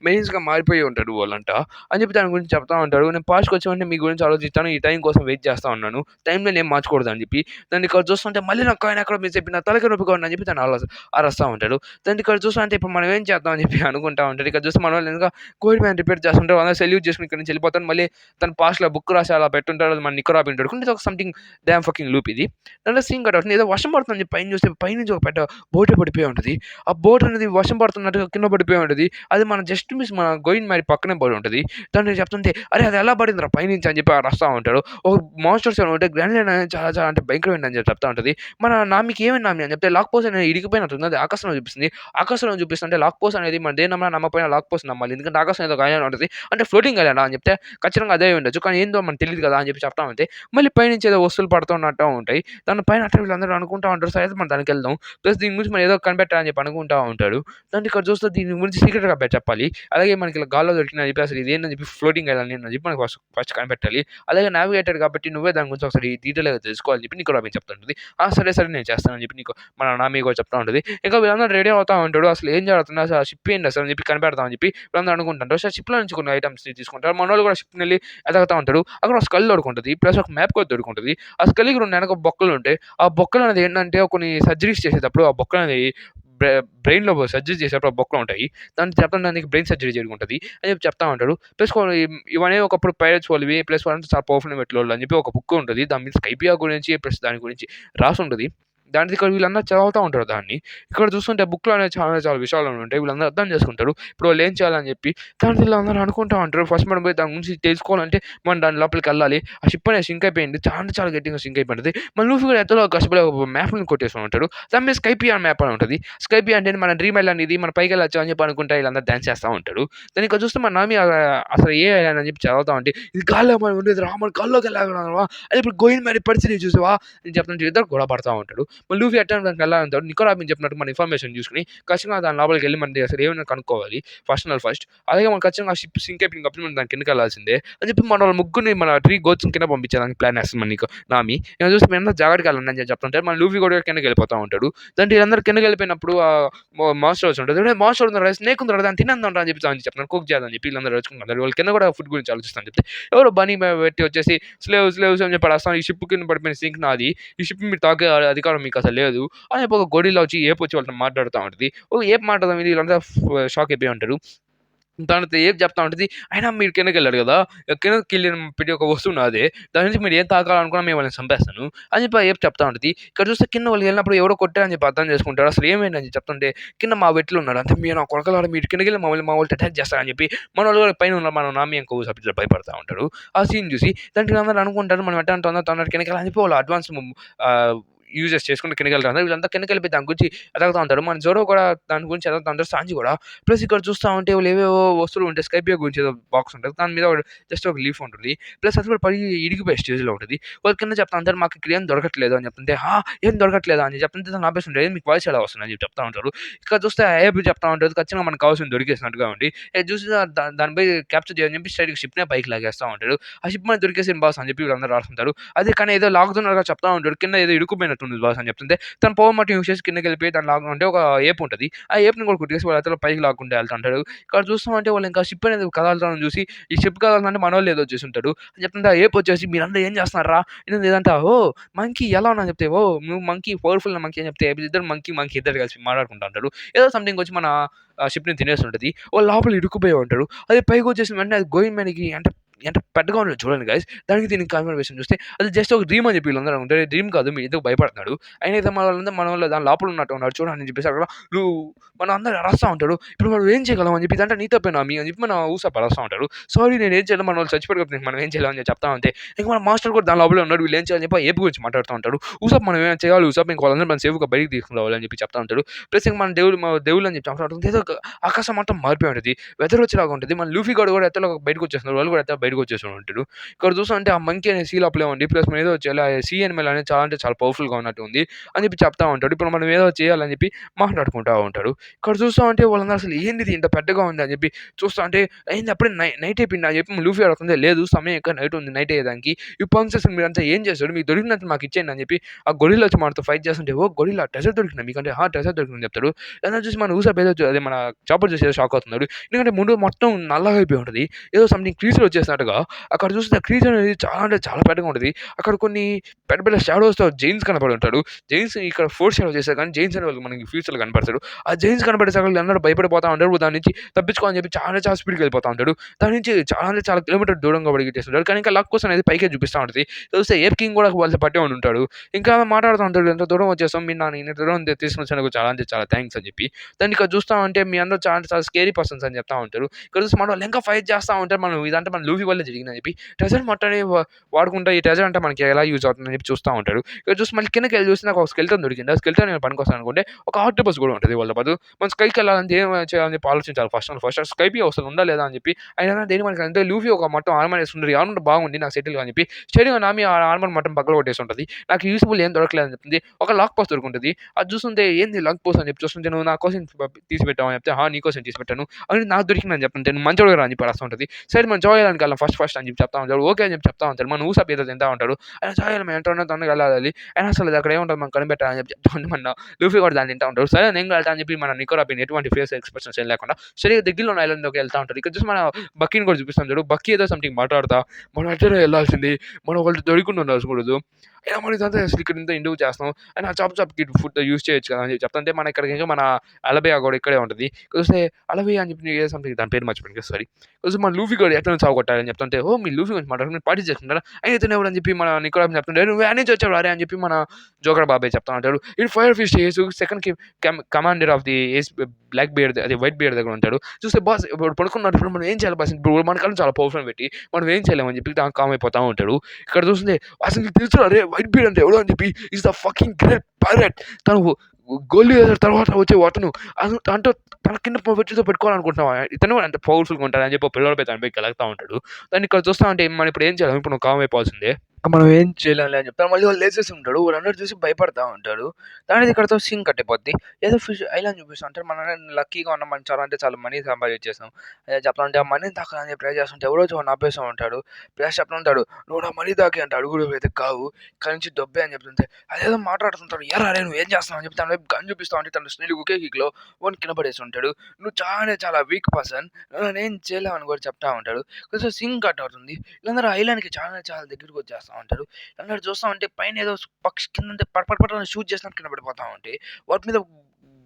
మెయిన్స్‌గా మారిపోయి ఉంటారు వాళ్ళంట. అని చెప్పి దాని గురించి చెప్తా ఉంటాడు. నేను ఫాస్ట్‌గా వచ్చే వెంటనే మీ గురించి ఆలోచిస్తాను. ఈ టైం కోసం వెయిట్ చేస్తా ఉన్నాను. టైంలో నేను మార్చకూడదు అని చెప్పి. దాన్ని ఇక్కడ చూస్తుంటే మళ్ళీ నా కాయిన్ ఎక్కడో మిస్ అయిపోయింది. నా తలకాయ నొప్పిగా ఉందని చెప్పి తను అరుస్తా ఉంటాడు. దాన్ని ఇక్కడ చూస్తుంటే ఇప్పుడు మనం ఏం చేద్దాం అని చెప్పి అనుకుంటా ఉంటాడు. ఇక్కడ చూస్తే మనోళ్ళు ఇంకా కోవిడ్ మ్యాన్ రిపేర్ చేస్తుంటారు. అందరూ సెల్యూట్ చేసుకొని ఇక్కడి నుంచి వెళ్ళిపోతారు. మళ్ళీ తన పాస్ట్‌లో బుక్ బుక్ రాసి అలా పెట్టుంటాడు. అది మన నిక్కర్ రాబి ఉంటాడు. ఇది ఒక సంథింగ్ డామ్ ఫకింగ్ లూప్ ఇది. దాంట్లో సీన్ కట్ అవుతుంది. ఏదో వర్షం పడుతుందని చెప్పి పైన చూస్తే పైనుంచి ఒక పెద్ద బోటే పడిపోయి ఉంటది. ఆ బోట్ అనేది వర్షం పడుతున్నట్టుగా కింద పడిపోయి ఉంటది. అది మన జస్ట్ మిస్ మన గోయింగ్ మ్యారీ పక్కనే పడి ఉంటది. దాన్ని చెప్తుంటే "అరే! అది ఎలా పడిందిరా పైనుంచి" అని చెప్పి అరుస్తా ఉంటాడు. ఒక మాన్స్టర్స్ ఏమైనా ఉంటే గ్రాండ్ లైన్ అనేది చాలా చాలా అంటే భయంకరమైనదని చెప్పి చెప్తా ఉంటది. మన నామికి "ఏమైంది నామి" అని చెప్తే లాక్ పోస్ట్ అనేది ఇరిగిపోయినట్టుంది. అది ఆకాశంలో చూపిస్తుంది. ఆకాశంలో చూపిస్తుంటే లాక్ పోస్ట్ అనేది మనం దేన్ని నమ్మినా నమ్మకపోయినా లాక్ పోస్ట్ నమ్మాలి. ఎందుకంటే ఆకాశం ఏదో ఒక ఐలాండ్ ఉంటది. అంటే ఫ్లోటింగ్ ఐలాండా అని చెప్తే ఖచ్చితంగా అదే అయ్యుండొచ్చు. కానీ ఏందో మనకు తెలీదు కదా! అని చెప్పి చెప్తా ఉంటే మళ్ళీ పైనుంచి ఏదో వస్తువులు పడుతున్నట్టు ఉంటాయి. దాని పైన అట్లా వీళ్ళందరూ అనుకుంటా ఉంటారు. సరే అయితే మనం దానికెళ్దాం. ప్లస్ దీని గురించి మనం ఏదో కనిపెట్టాలని చెప్పి అనుకుంటా ఉంటాడు. దాన్ని ఇక్కడ చూస్తే దీని గురించి సీక్రెట్‌గా చెప్పాలి. అలాగే మనకి ఇలా గాల్లో దొరికిందని చెప్పి అసలు ఇదేందని చెప్పి ఫ్లోటింగ్ ఐలాండ్ అని చెప్పి మనకు ఫస్ట్ ఫస్ట్ కనిపెట్టాలి. అలాగే నావిగేటర్ కాబట్టి నువ్వే దాని గురించి ఒకసారి డీటెయిల్‌గా తెలుసుకోవాలని చెప్పి నీకు రాబిన్ చెప్తా ఉంటది. సరే సరే నేను చేస్తానని చెప్పి నీకు మన నామి కూడా చెప్తా ఉంటది. ఇంకా వీళ్ళందరూ రెడీ అవుతా ఉంటాడు. అసలు ఏం జరుగుతుంది? అసలు ఆ షిప్ ఏంటి అసలు అని చెప్పి కనిపెడదామని చెప్పి వీళ్ళందరూ అనుకుంటుంటారు. సో షిప్‌లో నుంచి కొన్ని ఐటెమ్స్‌ని తీసుకుంటారు. మనోళ్ళు కూడా షిప్‌నెళ్లి ఎతుకుతా ఉంటాడు. అక్కడ ఒక స్కల్ దొరుకుంటది. ప్లస్ ఒక మ్యాప్ కూడా దొరుకుంటది. ఆ స్కల్‌కి 2 వెనక బొక్కలుంటాయి. ఆ బొక్కలనేది ఏంటంటే కొన్ని సర్జరీస్ చేసేటప్పుడు ఆ బొక్కలనేది బ్రె బ్రెయిన్‌లో సర్జరీ చేసేటప్పుడు ఆ బొక్కలుంటాయి. దాన్ని చెప్పడానికి బ్రెయిన్ సర్జరీ జరుగుంటది అని చెప్పి చెప్తా ఉంటాడు. ప్లస్ ఇవనేవి ఒకప్పుడు పైరేట్స్ వాళ్ళవి. ప్లస్ వాళ్ళంతా చాలా పవర్‌ఫుల్ మెట్లోళ్ళు అని చెప్పి ఒక బుక్ ఉంటది. దాని మీద స్కైపియా గురించి ప్లస్ దాని గురించి రాసుంటది. దానికి ఇక్కడ వీళ్ళందరూ చదువుతా ఉంటారు దాన్ని. ఇక్కడ చూస్తుంటే బుక్‌లో అనేవి చాలా చాలా విషయాలు ఉంటాయి. వీళ్ళందరూ అర్థం చేసుకుంటారు. ఇప్పుడు వాళ్ళు ఏం చేయాలని చెప్పి కానీ వీళ్ళందరూ అనుకుంటా ఉంటారు. ఫస్ట్ మనం పోయి దాని గురించి తెలుసుకోవాలంటే మనం దాని లోపలికెళ్ళాలి. ఆ షిప్ అనేది సింక్ అయిపోయింది. చాలా అంటే చాలా గట్టిగా సింక్ అయిపోయింటది. మన లూఫీ కూడా ఎంతలో కష్టపడి ఒక మ్యాప్‌ని కొట్టేసి ఉంటాడు. దాని మీద స్కైపియా మ్యాప్ అని ఉంటది. స్కైపియా అంటే మన డ్రీమ్ ఐలాండ్ ఇది. మనం పైకెళ్ళొచ్చు అని చెప్పి అనుకుంటా వీళ్ళందరూ డాన్స్ చేస్తా ఉంటారు. దాన్ని ఇక్కడ చూస్తే మన నామి అసలు ఏ ఐలాండ్ అని చెప్పి చదువుతా ఉంటే ఇది గాల్లో మనం ఉండేదిరా మనం గాల్లోకెళ్ళగలమా అది ఇప్పుడు గోయిన్ మ్యారీ పరిస్థితి చూసావా అని చెప్తుంటే ఇద్దరు గొడవ పడతా ఉంటారు. మళ్ళీ లూఫీ ఎట్లా దానికి వెళ్ళాలంటాడు. నికో రాబిన్ చెప్పినట్టు మన ఇన్ఫర్మేషన్ చూసుకొని ఖచ్చితంగా దాని లోపలికెళ్ళి మనది అసలు ఏమైనా కనుక్కోవాలి. ఫస్ట్. అలాగే మనం ఖచ్చితంగా ఆ షిప్ సింక్ అయిపోయింది కాబట్టి మనం దాని కిందకెళ్ళాల్సిందే అని చెప్పి మన వాళ్ళ ముగ్గురిని మన 3 గోత్స్‌ని కింద పంపించేదానికి ప్లాన్ ఏస్తుంది మన నామి. ఇక చూస్తే మేమందరం జాగ్రత్తగా వెళ్ళండి అని చెప్తుంటే మన లూఫీ కూడా కిందకెళ్ళిపోతా ఉంటాడు. దాంట్లో వీళ్ళందరూ కిందకెళ్ళిపోయినప్పుడు మాన్స్టర్ వచ్చి ఉంటది. మాన్స్టర్ ఉందిరా స్నేక్ ఉందిరా దాన్ని తినేద్దాంరా అని చెప్పి చెప్తాను. కుక్ చేయాలని చెప్పి వీళ్ళందరూ అరుచుకుంటారు. వాళ్ళ కింద కూడా ఫుడ్ గురించి ఆలోచిస్తాను చెప్తే ఎవరో బనీ పెట్టి వచ్చేసి స్లేవ్స్ అని చెప్పి అరుస్తాను. ఈ షిప్ కింద పడిపోయిన సింక్ నాది. ఈ షిప్ మీరు తాకే అధికారం మీకు అసలు లేదు. అని చెప్పి ఒక గొరిల్లా వచ్చి ఏపొచ్చి వాళ్ళతో మాట్లాడుతా ఉంటది. ఏపు మాట్లాడదాం ఇది వీళ్ళంతా షాక్ అయిపోయి ఉంటారు. దానితో ఏం చెప్తా ఉంటది. అయినా మీరు కిందకెళ్లారు గదా! కిందకెళ్ళిన ప్రతి ఒక్క వస్తువు నాదే. దాని నుంచి మీరు ఏం తాకాలనుకున్నా మేము వాళ్ళని చంపేస్తాను. అని చెప్పి ఆ ఏపు చెప్తా ఉంటది. ఇక్కడ చూస్తే కింద వాళ్ళెళ్ళినప్పుడు ఎవరో కొట్టారని చెప్పి అర్థం చేసుకుంటాడు. అసలు ఏమైందని చెప్పి చెప్తుంటే కింద మా వెట్లున్నాడు. అంటే మీరు నా కొడకలారా మీరు కిందకెళ్ళి మా వాళ్ళతో అటాక్ చేస్తారని చెప్పి మనోళ్ళు కూడా పైన ఉన్న మన నామి ఇంకో సభ్యులు భయపడతా ఉంటారు. ఆ సీన్ చూసి దానికి వీళ్ళందరూ అనుకుంటారు మనం ఎట్టా తొందరగా కిందకెళ్ళాలని చెప్పి వాళ్ళు అడ్వాన్స్ ఆహ్, యూజెస్ చేసుకుంటూ కిందకెళ్తారు. వీళ్ళంతా కిందకెళ్ళిపోయి దాని గురించి ఎతుకుతా ఉంటారు. మన జోరో కూడా దాని గురించి ఎతుకుతా ఉంటారు. సాంజీ కూడా. ప్లస్ ఇక్కడ చూస్తా ఉంటే వాళ్ళు ఏవేవో వస్తువులు ఉంటాయి. స్కైపియా గురించి ఏదో బాక్స్ ఉంటది. దాని మీద జస్ట్ ఒక లీఫ్ ఉంటుంది. ప్లస్ అది కూడా పడి ఇరిగిపోయే స్టేజ్‌లో ఉంటది. వాళ్ళు కింద చెప్తా ఉంటారు. మాకు ఇక్కడ ఏం దొరకట్లేదు అని చెప్తుంటే, ఏం దొరకట్లేదా అని చెప్తుంటే దాన్ని ఆపేస్తుంటారు. మీకు వాయిస్ ఎలా వస్తుంది అని చెప్పి చెప్తా ఉంటారు. ఇక్కడ చూస్తే ఏబీ చెప్తా ఉంటది. ఖచ్చితంగా మనకు కావాల్సింది దొరికేసినట్టుగా ఉంది. ఇది చూసి దానిపై క్యాప్చర్ చేయని చెప్పి స్ట్రెయిట్‌గా షిప్‌నే పైకి లాగేస్తా ఉంటాడు. ఆ షిప్ మనకి దొరికేసింది బాస్ అని చెప్పి వీళ్ళందరూ రాస్తుంటారు. అదే కానీ ఏదో లాగుతున్నట్టుగా చెప్తా ఉంటాడు. కింద ఏదో ఇరుక్కుపోయినట్టుంది బాస్ అని చెప్తుంటే తన పవర్ మట్టి యూజ్ చేసి కిందకెళ్ళిపోయి దాన్ని లాగుతుంటే ఒక ఏపు ఉంటది. ఆ ఏపుని కూడా కొట్టేసి వాళ్ళ పైకి లాక్కుంటూ వెళ్తుంటాడు. ఇక్కడ చూస్తామంటే వాళ్ళు ఇంకా షిప్ అనేది కదలడం చూసి ఈ షిప్ కదలదంటే మనోళ్ళు ఏదో చేసుంటాడు. అని చెప్తుంటే ఆ ఏపు వచ్చేసి మీరందరూ ఏం చేస్తున్నారురా? ఇదంతా మంకీ ఎలా ఉన్నా అని చెప్తే నువ్వు మంకీ పవర్‌ఫుల్ మంకీ అని చెప్తే ఇద్దరు మంకీ ఇద్దరు కలిసి మాట్లాడుకుంటా ఉంటారు. ఏదో సంథింగ్ వచ్చి మన షిప్‌ని తినేస్తుంటది. వాళ్ళు లోపల ఇరుక్కుపోయి ఉంటారు. అది పైకొచ్చేసిన వెంటనే అది గోయింగ్ మ్యాన్‌కి అంటే ఎంత పెద్దగా ఉంటదో చూడండి గైస్. దీనికి కన్వర్జేషన్ చూస్తే అది జస్ట్ ఒక డ్రీమ్ అని చెప్పి వీళ్ళందరూ అనుకుంటారు. డ్రీమ్ కాదు మీ ఎందుకు భయపడుతున్నాడు. అయినా అయితే మన వాళ్ళు దాని లోపల ఉన్నట్టు ఉన్నాడు చూడండి అని చెప్పేసి అక్కడ నువ్వు మనం అందరూ అరస్తా ఉంటాడు. ఇప్పుడు మనం ఏం చేయగలం అని చెప్పి ఇదంటే నీ తప్పేనా మీ అని చెప్పి మన ఊసప్ అరస్తా ఉంటారు. సారీ నేను ఏం చేయలేం మన వాళ్ళు చచ్చిపోయారు కాబట్టి మనం ఏం చేయలేం అని చెప్తా ఉంటే ఇంక మన మాస్టర్ కూడా దాని లోపలే ఉన్నాడు. వీళ్ళు ఏం చేయాలని చెప్పి ఏపు గురించి మాట్లాడుతూ ఉంటాడు. ఊసప్ మనం ఏమైనా చేయాలి ఊసప్ ఇంక వాళ్ళందరూ మనం సేఫ్‌గా బయటికి తీసుకురావాలి అని చెప్పి చెప్తా ఉంటాడు. ప్లస్ ఇంక మన దేవుళ్ళు అని చెప్పి చెప్తా ఉంటాడు. ఏదో ఆకాశం మొత్తం మారిపోయి ఉంటది. వెదర్ వచ్చేలాగా ఉంటది. మన లూఫీ గాడు కూడా ఎత్తలో బయటకి వచ్చేస్తున్నారు. వాళ్ళు కూడా ఎత్తలో బయటకి వచ్చేస్తూ ఉంటారు. ఇక్కడ చూస్తుంటే ఆ మంకీ అనే సీ లోపలే ఉంది. ప్లస్ మనం ఏదో చేయాలి సీ యానిమల్ అనేది చాలా అంటే చాలా పవర్‌ఫుల్‌గా ఉన్నట్టు ఉంది అని చెప్పి చెప్తా ఉంటాడు. ఇప్పుడు మనం ఏదో చేయాలని చెప్పి మాట్లాడుకుంటా ఉంటారు. ఇక్కడ చూస్తా ఉంటే వాళ్ళందరూ అసలు ఏందిది ఇంత పెద్దగా ఉంది అని చెప్పి చూస్తా ఉంటే అయింది అప్పుడే నైట్ అయిపోయింది అని చెప్పి లూఫీ అడుగుతుంది. లేదు సమయం ఇంకా నైట్ ఉంది. నైట్ అయ్యేదానికి ఈ పంక్స్ అసలు మీరంతా ఏం చేస్తారు? మీకు దొరికినట్టు మాకు ఇచ్చేయండి అని చెప్పి ఆ గొరిల్లా వచ్చి మనతో ఫైట్ చేస్తుంటే గొరిల్లా ట్రెజర్ దొరికిందా మీకంటే? ట్రెజర్ దొరికిందని చెప్తాడు. దాన్ని చూసి మన అదే మన చాపర్ చూసి షాక్ అవుతున్నాడు. ఎందుకంటే ముందు మొత్తం నల్లగా అయిపోయి ఉంటది. ఏదో సంథింగ్ క్రీచర్ వచ్చేసినట్టు చూస్తున్నట్టుగా అక్కడ చూస్తే క్రీచర్ అనేది చాలా అంటే చాలా పెద్దగా ఉంటది. అక్కడ కొన్ని పెద్ద పెద్ద షాడోస్‌తో జెయిన్స్ కనపడి ఉంటాడు. జెయిన్స్ ఇక్కడ ఫోర్ షాడో చేశారు కానీ జెయిన్స్ అనేవాళ్ళు మనకి ఫ్యూచర్‌లో కనపడతాడు. ఆ జెయిన్స్ కనపడేసరికి అందరూ భయపడిపోతా ఉంటారు. దాని నుంచి తప్పించుకోవాలని చెప్పి చాలా చాలా స్పీడ్‌గా వెళ్ళిపోతా ఉంటాడు. దాని నుంచి చాలా అంటే చాలా కిలోమీటర్ దూరంగా పరిగెట్టేస్తుంటాడు. కానీ ఇంకా లక్ కోసం అనేది పైకే చూపిస్తా ఉంటది. చూస్తే ఏప్ కింగ్ కూడా వాళ్ళతో పట్టే ఉంటాడు. ఇంకా మాట్లాడుతా ఉంటాడు. "ఎంత దూరం వచ్చేసాం. మీరు నన్ను ఇంత దూరం తీసుకొచ్చినందుకు చాలా అంటే చాలా థాంక్స్" అని చెప్పి. దాన్ని ఇక్కడ చూస్తా ఉంటే మీ అందరూ చాలా అంటే చాలా స్కేరీ పర్సన్స్ అని చెప్తా ఉంటారు. ఇక్కడ చూస్తే మనోళ్ళు ఇంకా ఫైట్ చేస్తా ఉంటారు. మనం ఇదంతా మన లూఫీ వల్లే జరిగిందని చెప్పి ట్రెజర్ మొత్తాన్ని వాడుకుంటా ఈ ట్రెజర్ అంటే మనకి ఎలా యూజ్ అవుతుందని చెప్పి చూస్తా ఉంటారు. ఇక్కడ చూసి మళ్ళీ కిందకెళ్ళి చూస్తే నాకు ఒక స్కెలిటన్ దొరికింది. ఆ స్కెలిటన్ నేను పనికొస్తాను అనుకుంటే ఒక ఆక్టోపస్ కూడా ఉంటది వాళ్ళ బదులు. మనం స్కైకెళ్ళాలంటే ఏం చేయాలని చెప్పి ఆలోచించాలి ఫస్ట్ స్కైపీ అసలు ఉందా లేదా అని చెప్పి. అయినా దేనికి మనకి అంటే లూఫీ ఒక మొత్తం ఆర్మర్ ఏసుకుంటాడు. ఆర్మర్ బాగుంది నాకు సెటిల్ అని చెప్పి స్టేడియం నామి ఆ ఆర్మర్ మొత్తం పగలగొట్టేసి ఉంటది. నాకు యూజ్‌ఫుల్ ఏం దొరకలేదని చెప్తుంది. ఒక లాక్ పోస్ట్ దొరుకుంటది. అది చూస్తుంటే ఏంది లాక్ పోస్ట్ అని చెప్పి చూస్తుంటే "నువ్వు నా కోసం తీసి పెట్టావా?" అని చెప్తే "ఆ! నీకోసం తీసి పెట్టాను." "అది నాకు దొరికిందని చెప్తుంటే "నువ్వు మంచోడివిరా" అని చెప్పి అరుస్తా ఉంటది. సరే మనం జాయ్‌లాండ్‌కి వెళ్దాం ఫస్ట్ అని చెప్పి చెప్తా ఉంటాడు. ఓకే అని చెప్పి చెప్తా ఉంటాడు. మన ఊసప్ ఏదో తింటా ఉంటాడు. ఆయన జాయ్‌లో ఎంత తొందరగా వెళ్ళాలి. అయినా అసలు అక్కడ ఏముంటది మనం కనిపెట్టాలని చెప్పి చెప్తా ఉంటే మన లూఫీ కూడా దాన్ని తింటా ఉంటాడు. సరే నేను కూడా వెళ్తా అని చెప్పి మన నికోరాబిన్ ఎటువంటి ఫేస్ ఎక్స్‌ప్రెషన్స్ ఏం లేకుండా సరిగ్గా దగ్గరలో ఉన్న ఐలాండ్‌లోకి వెళ్తా ఉంటాడు. ఇక్కడ చూసి మన బక్కీని కూడా చూపిస్తాం చూడు. బక్కీ ఏదో సంథింగ్ మాట్లాడతా మనం అట్లనే వెళ్ళాల్సింది. మనం ఒకళ్ళతో దొరికిండి ఉండకూడదు. అయినా మనం ఇదంతా అసలు ఇక్కడ ఇంత ఎందుకు చేస్తున్నాం? అయినా చాప్‌కి ఫుడ్ యూజ్ చేయొచ్చు కదా! అని చెప్పి చెప్తుంటే మన ఇక్కడికి ఇంకా మన అలబియా కూడా ఇక్కడే ఉంటది. చూస్తే అలబియా అని చెప్పి ఏదో సంథింగ్ దాని పేరు మర్చిపోయాను సారీ. కొంచెం మన లూఫీ గాడు ఎట్లా చావగొట్టాలని చెప్తుంటే, "ఓహ్! మీ లూఫీ గురించి మాట్లాడుకొని పార్టీ చేసుకుంటారా? అయితే ఎవడు" అని చెప్పి మన నికోరాబ్ చెప్తుంటే, "నువ్వు యాడ నుంచి వచ్చావురా అరే" అని చెప్పి మన జోకర్ బాబాయ్ చెప్తా ఉంటాడు. "ఈడు fire fist Ace second commander of the Ace black beard అదే వైట్ బియర్డ్ దగ్గర ఉంటాడు. చూస్తే బాస్ ఇప్పుడు పడుకున్నాడు. ఇప్పుడు మనం ఏం చేయాలి బాస్? ఇప్పుడు మన కళ్ళని చాలా పవర్‌ఫుల్ పెట్టి మనం ఏం చేయలేం" అని చెప్పి కామ్ అయిపోతా ఉంటాడు. ఇక్కడ చూస్తుంటే, "అసలు నీకు తెలుసురా అరే వైట్ బియర్డ్ అంటే ఎవడో" అని చెప్పి, "ఈస్ ద ఫకింగ్ గ్రేట్ పైరట్. తను గోల్లీ ఏసారు తర్వాత వచ్చే అతను దాంట్లో తన కింద వచ్చేదో పెట్టుకోవాలనుకుంటున్నావా? ఇతను కూడా అంత పవర్‌ఫుల్‌గా ఉంటాడని" చెప్పి పిల్లోడిపై దాని పైకి గెలుకుతా ఉంటాడు. దాన్ని ఇక్కడ చూస్తా ఉంటే మనం ఇప్పుడు ఏం చేయాలి? ఇప్పుడు నువ్వు కామ్ అయిపోవాల్సిందే. మనం ఏం చేయలేంలే అని చెప్తాను. మళ్ళీ వాడు లేసేసి ఉంటాడు. వాడందరూ చూసి భయపడతా ఉంటాడు. దానికి ఇక్కడితో సీన్ కట్ అయిపోద్ది. ఏదో ఫిష్ ఐలాండ్ చూపిస్తా ఉంటారు. మనం లక్కీగా ఉన్నాం. మనం చాలా అంటే చాలా మనీ సంపాదించేసాం. అదే చెప్తా ఆ మనీని తాకాలని చెప్పి ట్రై చేస్తుంటే ఎవరో వచ్చి వాడిని ఆపేస్తా ఉంటాడు. ప్లస్ చెప్తా ఉంటాడు. "నువ్వు నా మనీ తాకే" అంటే అడుగుడు అయితే కావు. ఇక్కడి నుంచి దొబ్బే అని చెప్తుంటే అదేదో మాట్లాడుతుంటాడు. "ఏరా రేయ్ నువ్వేం చేస్తున్నావు" అని చెప్పి తన వైపు గన్ చూపిస్తా ఉంటే తను స్నేల్ ఒకే కిక్‌లో వాడిని కింద పడేసి ఉంటాడు. "నువ్వు చాలా అంటే చాలా వీక్ పర్సన్. నేనేం చేయలేవు" అని కూడా చెప్తా ఉంటాడు. కొంచెం సీన్ కట్ అవుతుంది. వీళ్ళందరూ ఐలాండ్‌కి చాలా చాలా దగ్గరకొచ్చేస్తా ఉంటారు. అందరూ చూస్తా ఉంటే పైనేదో పక్షి కిందుంటే పట పట పట అని షూట్ చేసినట్టు కింద పడిపోతా ఉంటాయి. వాటి మీద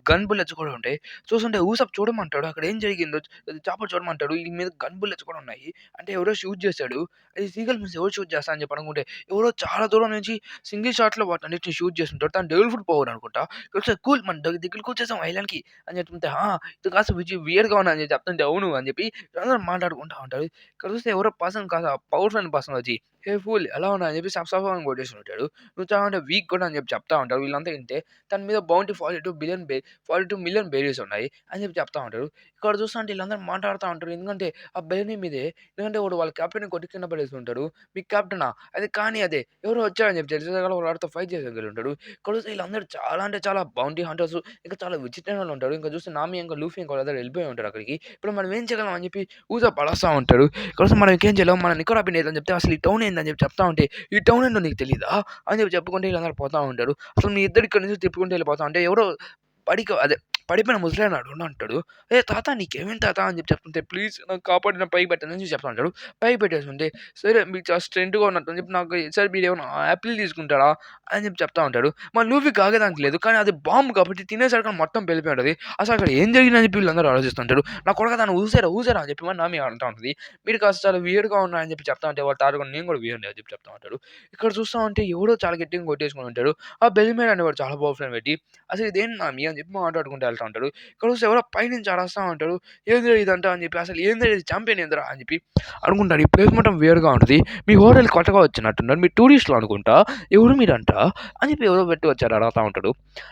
గన్ బుల్లెట్స్ కూడా ఉంటాయి. చూస్తుంటే ఊసప్ చూడమంటాడు. అక్కడ ఏం జరిగిందో చాపలు చూడమంటాడు. ఈళ్ళ మీద గన్ బుల్లెట్స్ కూడా ఉన్నాయి. అంటే ఎవరో షూట్ చేసాడు. అది సీగల్ మిస్ ఎవరు షూట్ చేస్తా అని చెప్పి అనుకుంటే ఎవరో చాలా దూరం నుంచి సింగిల్ షాట్‌లో వాటన్నిటిని షూట్ చేసుంటాడు. తను డెవిల్ ఫుట్ పవర్ అనుకుంటా. ఒకసారి కూల్ మన దగ్గరికొచ్చేసాం ఐలాండ్‌కి అని చెప్తుంటే, ఇది కాస్త వియర్డ్‌గా ఉంది అని చెప్పి చెప్తుంటే, అవును అని చెప్పి అందరూ మాట్లాడుకుంటా ఉంటారు. ఇక్కడ చూస్తే ఎవరో పర్సన్ కాస్త పవర్‌ఫుల్ పర్సన్ వచ్చి, "హే ఫూల్ ఎలా ఉన్నావు?" అని చెప్పి సఫ సఫ అని కొట్టేసి ఉంటాడు. "నువ్వు చాలా అంటే వీక్ కూడా" అని చెప్పి చెప్తా ఉంటారు. వీళ్ళంతా ఇంతే. తన మీద బౌంటీ 42,000,000 బెర్రీస్ ఉన్నాయి అని చెప్పి చెప్తా ఉంటారు. ఇక్కడ చూస్తుంటే వీళ్ళందరూ మాట్లాడుతా ఉంటారు. ఎందుకంటే ఆ బెర్రీ మీదే ఎందుకంటే వాడు వాళ్ళ కెప్టెన్‌ని కొట్టి కింద పడేసి ఉంటాడు. "మీకు కెప్టెనా? అది కానీ అదే. ఎవరో వచ్చారని చెప్పి తెలిసేసరికి వాడితో ఫైట్ చేసేకెళ్ళి ఉంటాడు. ఇక్కడ చూస్తే వీళ్ళందరూ చాలా అంటే చాలా బౌంటీ హంటర్స్ ఇంకా చాలా విచిత్రంగా ఉంటారు. ఇంకా చూస్తే నామి ఇంకా లూఫీ ఇంకా వాళ్ళందరూ వెళ్ళిపోయి ఉంటారు అక్కడికి. ఇప్పుడు మనం ఏం చేయగలం అని చెప్పి పడేస్తా ఉంటాడు. ఇక్కడ చూస్తే మనం ఇంకేం చేయలేం. మన నికోరాబిన్ ఏదని చెప్తే అసలు ఈ టౌన్ ఏందని చెప్పి చెప్తా ఉంటే, "ఈ టౌన్ ఏంటో నీకు తెలీదా?" అని చెప్పి చెప్పుకుంటే వీళ్ళందరూ పోతా ఉంటారు. అసలు మీ ఇద్దరు ఇక్కడి నుంచి తిప్పుకుంటూ వెళ్ళిపోతా ఉంటే ఎవరో అదే పడిపోయిన ముసలాయన అంటాడు. "ఏ తాత నీకేమైంది తాత" అని చెప్పి చెప్తుంటే, "ప్లీజ్ నన్ను కాపాడి నన్ను పైకి పెట్టండి" అని చెప్పి చెప్తా ఉంటాడు. పైకి పెట్టేస్తుంటే, "సరే మీకు చాలా స్ట్రెంగ్త్‌గా ఉన్నట్టు" అని చెప్పి నాకు "సరే మీరేమన్నా యాపిల్ తీసుకుంటారా?" అని చెప్పి చెప్తా ఉంటాడు. మన లూఫీకి ఆగేదానికి లేదు. కానీ అది బాంబ్ కాబట్టి తినేసరికి మొత్తం పేలిపోయి ఉంటది. అసలు అక్కడ ఏం జరిగిందని చెప్పి వీళ్ళందరూ ఆలోచిస్తుంటారు. నా కొడకా దాన్ని ఊసారా అని చెప్పి మా నామి అంటా ఉంటది. "మీరు కాస్త చాలా వియర్డ్‌గా ఉన్నారని" చెప్పి చెప్తా ఉంటే వాళ్ళ తాత కూడా "నేను కూడా వియర్డ్‌నే" అని చెప్పి చెప్తా ఉంటాడు. ఇక్కడ చూస్తా ఉంటే ఎవడో చాలా గట్టిగా కొట్టేసుకొని ఉంటాడు. ఆ బెల్లిమేన్ అనేవాడు చాలా పవర్‌ఫుల్ అని పెట్టి అసలు ఇదేంటి నామి అని చెప్పి మాట్లాడుకుంటూ వెళ్తా ఉంటాడు. ఇక్కడ చూస్తే ఎవరో పైనుంచి అరస్తా ఉంటాడు. "ఏందిరా ఇదంతా" అని చెప్పి అసలు ఏందిరా ఇది చాంపియన్ ఏందిరా అని చెప్పి అనుకుంటాడు. ఈ ప్లేస్ మొత్తం వేరుగా ఉంటది. మీ హోటల్‌కి కొత్తగా వచ్చినట్టున్నారు. మీరు టూరిస్టులు అనుకుంటా. ఎవరు మీరంట? అని చెప్పి ఎవరో వ్యక్తి వచ్చారు అడుగుతా ఉంటాడు.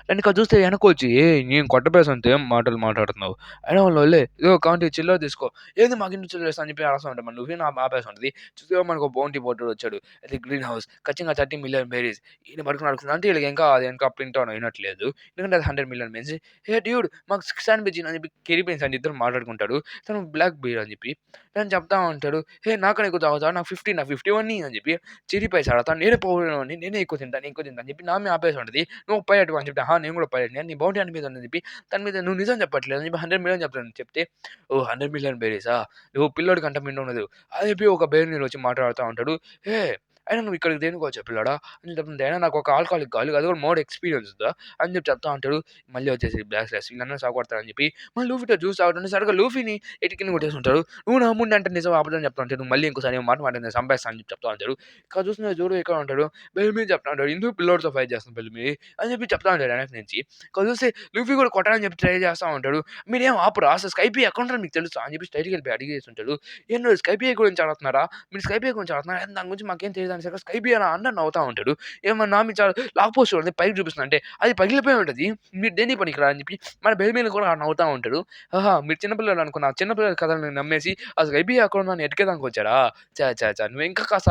నేను ఇక్కడ చూస్తే వెనకొచ్చి "ఏయ్! నేను కొత్త పేసంతో ఏం మాటలు మాట్లాడుతున్నావు? అయినా వాళ్ళోళ్ళే ఇదిగో కాంటీ చిల్లర తీసుకో." "ఏంది మాకింత చిల్లర ఇస్తా" అని చెప్పి అరుస్తా ఉంటాడు. మన లూఫీ ఆపేసి ఉంటది. చూస్తే మనకు బౌంటీ బోర్డర్ వచ్చాడు. అది గ్రీన్ హౌస్. ఖచ్చితంగా 30,000,000 బెర్రీస్. ఈయన పట్టుకొని అడుగుతున్నాడు. అంటే వీళ్ళకి ఇంకా అది ఇంకా ప్రింట్ ఆన్ అయినట్లేదు. ఎందుకంటే అది 100,000,000 బెర్రీస్. "ఏ డ్యూడ్ మాకు 6 అనిపించింది అని చెప్పి కెరీ పెన్స్ అని ఇద్దరు మాట్లాడుకుంటాడు. తను బ్లాక్ బీర్ అని చెప్పి. తను చెప్తా ఉంటాడు, "హే! నాకన్నా ఎక్కువ తాగుతావా? నాకు 50 నాకు 51 అని చెప్పి చెర్రీ పైస్ అడగతాను. నేనే పౌడర్‌ని నేనే ఎక్కువ తింటాను, ఎక్కువ తింటాను అని చెప్పి నా మీద ఆపేసి ఉంటది. నువ్వు ఒక పైలట్‌వా అని చెప్తే, "ఆ! నేను కూడా పైలట్‌ని. నీ బౌంటీ అని మీద ఉందని" చెప్పి దాని మీద "నువ్వు నిజం చెప్పట్లేదు" అని చెప్పి 100 మిలియన్ చెప్తాను. చెప్తే, "ఓహ్! 100 మిలియన్ బేరీసా? నువ్వు పిల్లోడికి అంత మెండు ఉండదు" అని చెప్పి ఒక బేర్ నీలో వచ్చి మాట్లాడుతా ఉంటాడు. "ఏహ్! అయినా నువ్వు ఇక్కడికి దేనికి వచ్చావు పిల్లోడా" అని చెప్తుంటే, "అయినా నాకు ఒక ఆల్కహాలిక్ కావాలి. అది కూడా మోర్ ఎక్స్‌పీరియన్స్ ఉందా" అని చెప్పి చెప్తా ఉంటాడు. మళ్ళీ వచ్చేసి బ్లాక్ స్లాష్ వీళ్ళందరిని సావగొడతారని చెప్పి మళ్ళీ లూఫీతో జ్యూస్ తాగుతుంటే సడన్‌గా లూఫీని ఎటికిన కొట్టేసుంటాడు. "నువ్వు నా ముందు అంటే నిజం అబద్ధం చెప్తా ఉంటావు. నువ్వు మళ్ళీ ఇంకోసారి ఏం మాట మాట్లాడితే నేను చంపేస్తా" అని చెప్పి చెప్తా ఉంటాడు. ఇక్కడ చూస్తున్న జోడో ఎక్కడ ఉంటాడు. బెల్‌మీ చెప్తా ఉంటాడు. "ఎందుకు పిల్లోడితో ఫైట్ చేస్తున్నావు బెల్‌మీ" అని చెప్పి చెప్తా ఉంటాడు వెనక నుంచి. ఇక్కడ చూస్తే లూఫీ కూడా కొట్టాలని చెప్పి ట్రై చేస్తా ఉంటాడు. "మీరేం ఆపరా? అసలు స్కైపీ ఎక్కడుంటారో మీకు తెలుసా?" అని చెప్పి స్ట్రెయిట్‌గా వెళ్ళిపోయి అడిగేసుంటాడు. "ఏంది స్కైపీ గురించి అడుగుతున్నారా? మీరు స్కైపీ గురించి అడుగుతున్నారా? దాని గురించి మాకేం తెలీదు" అనేసరికి స్కైపీ అని అందరూ నవ్వుతా ఉంటాడు. ఏమన్నా నా మీద చాలా లాగ్ పోస్ట్ ఉంది పైకి చూపిస్తున్నా అంటే, "అది పగిలిపోయి ఉంటది. మీరు దేనికి పనికిరారు" అని చెప్పి మన బెల్‌మీని కూడా నవ్వుతా ఉంటాడు. "ఆహా! మీరు చిన్న పిల్లోడు అనుకున్న చిన్న పిల్లల కథలను నమ్మేసి ఆ స్కైపీ ఎక్కడుందో అని ఎతికేదానికి వచ్చారా? ఛ! ఛ! ఛ! నువ్వు ఇంకా కాస్త